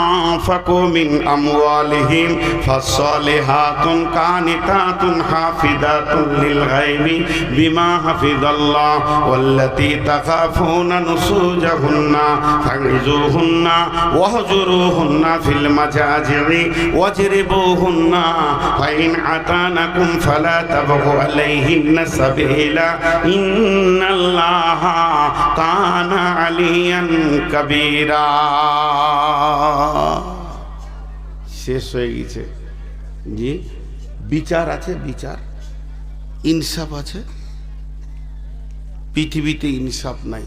আনফাকু মিন আমওয়ালিহিম ফাসসালিহাতুন কানিতাতুন হাফিজাতুন লিল গায়বি বিমা হাফিজাল্লাহ ওয়াল্লাতী তাখাফুনা নুসুজাহুন্না ফাগজুহুন্না ওয়াহজুরুহুন্না ফিল মাজাজি'i ওয়াজরিবুহুন্না ফাইন আতানাকুম ফালা عليهن سبيلا إن الله كان عليا كبيرا। শেষ হয়ে গেছে জি। বিচার আছে, বিচার, ইনসাফ আছে। পৃথিবীতে ইনসাফ নাই।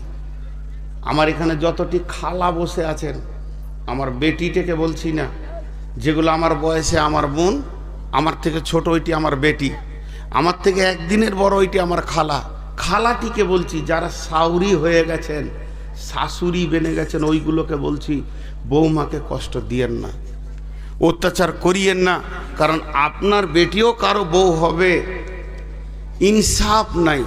আমার এখানে যতটি খালা বসে আছেন, আমার বেটিটাকে বলছি না, যেগুলো আমার বয়সে আমার বোন, আমার থেকে ছোট ওইটি আমার বেটি, আমার থেকে একদিনের বড় ওইটি আমার খালা। খালাটিকে বলছি, যারা সাউরি হয়ে গেছেন, শাশুড়ি বেনে গেছেন, ওইগুলোকে বলছি বৌমাকে কষ্ট দিয়েন না, অত্যাচার করিয়েন না, কারণ আপনার বেটিও কারো বউ হবে। ইনসাফ নাই।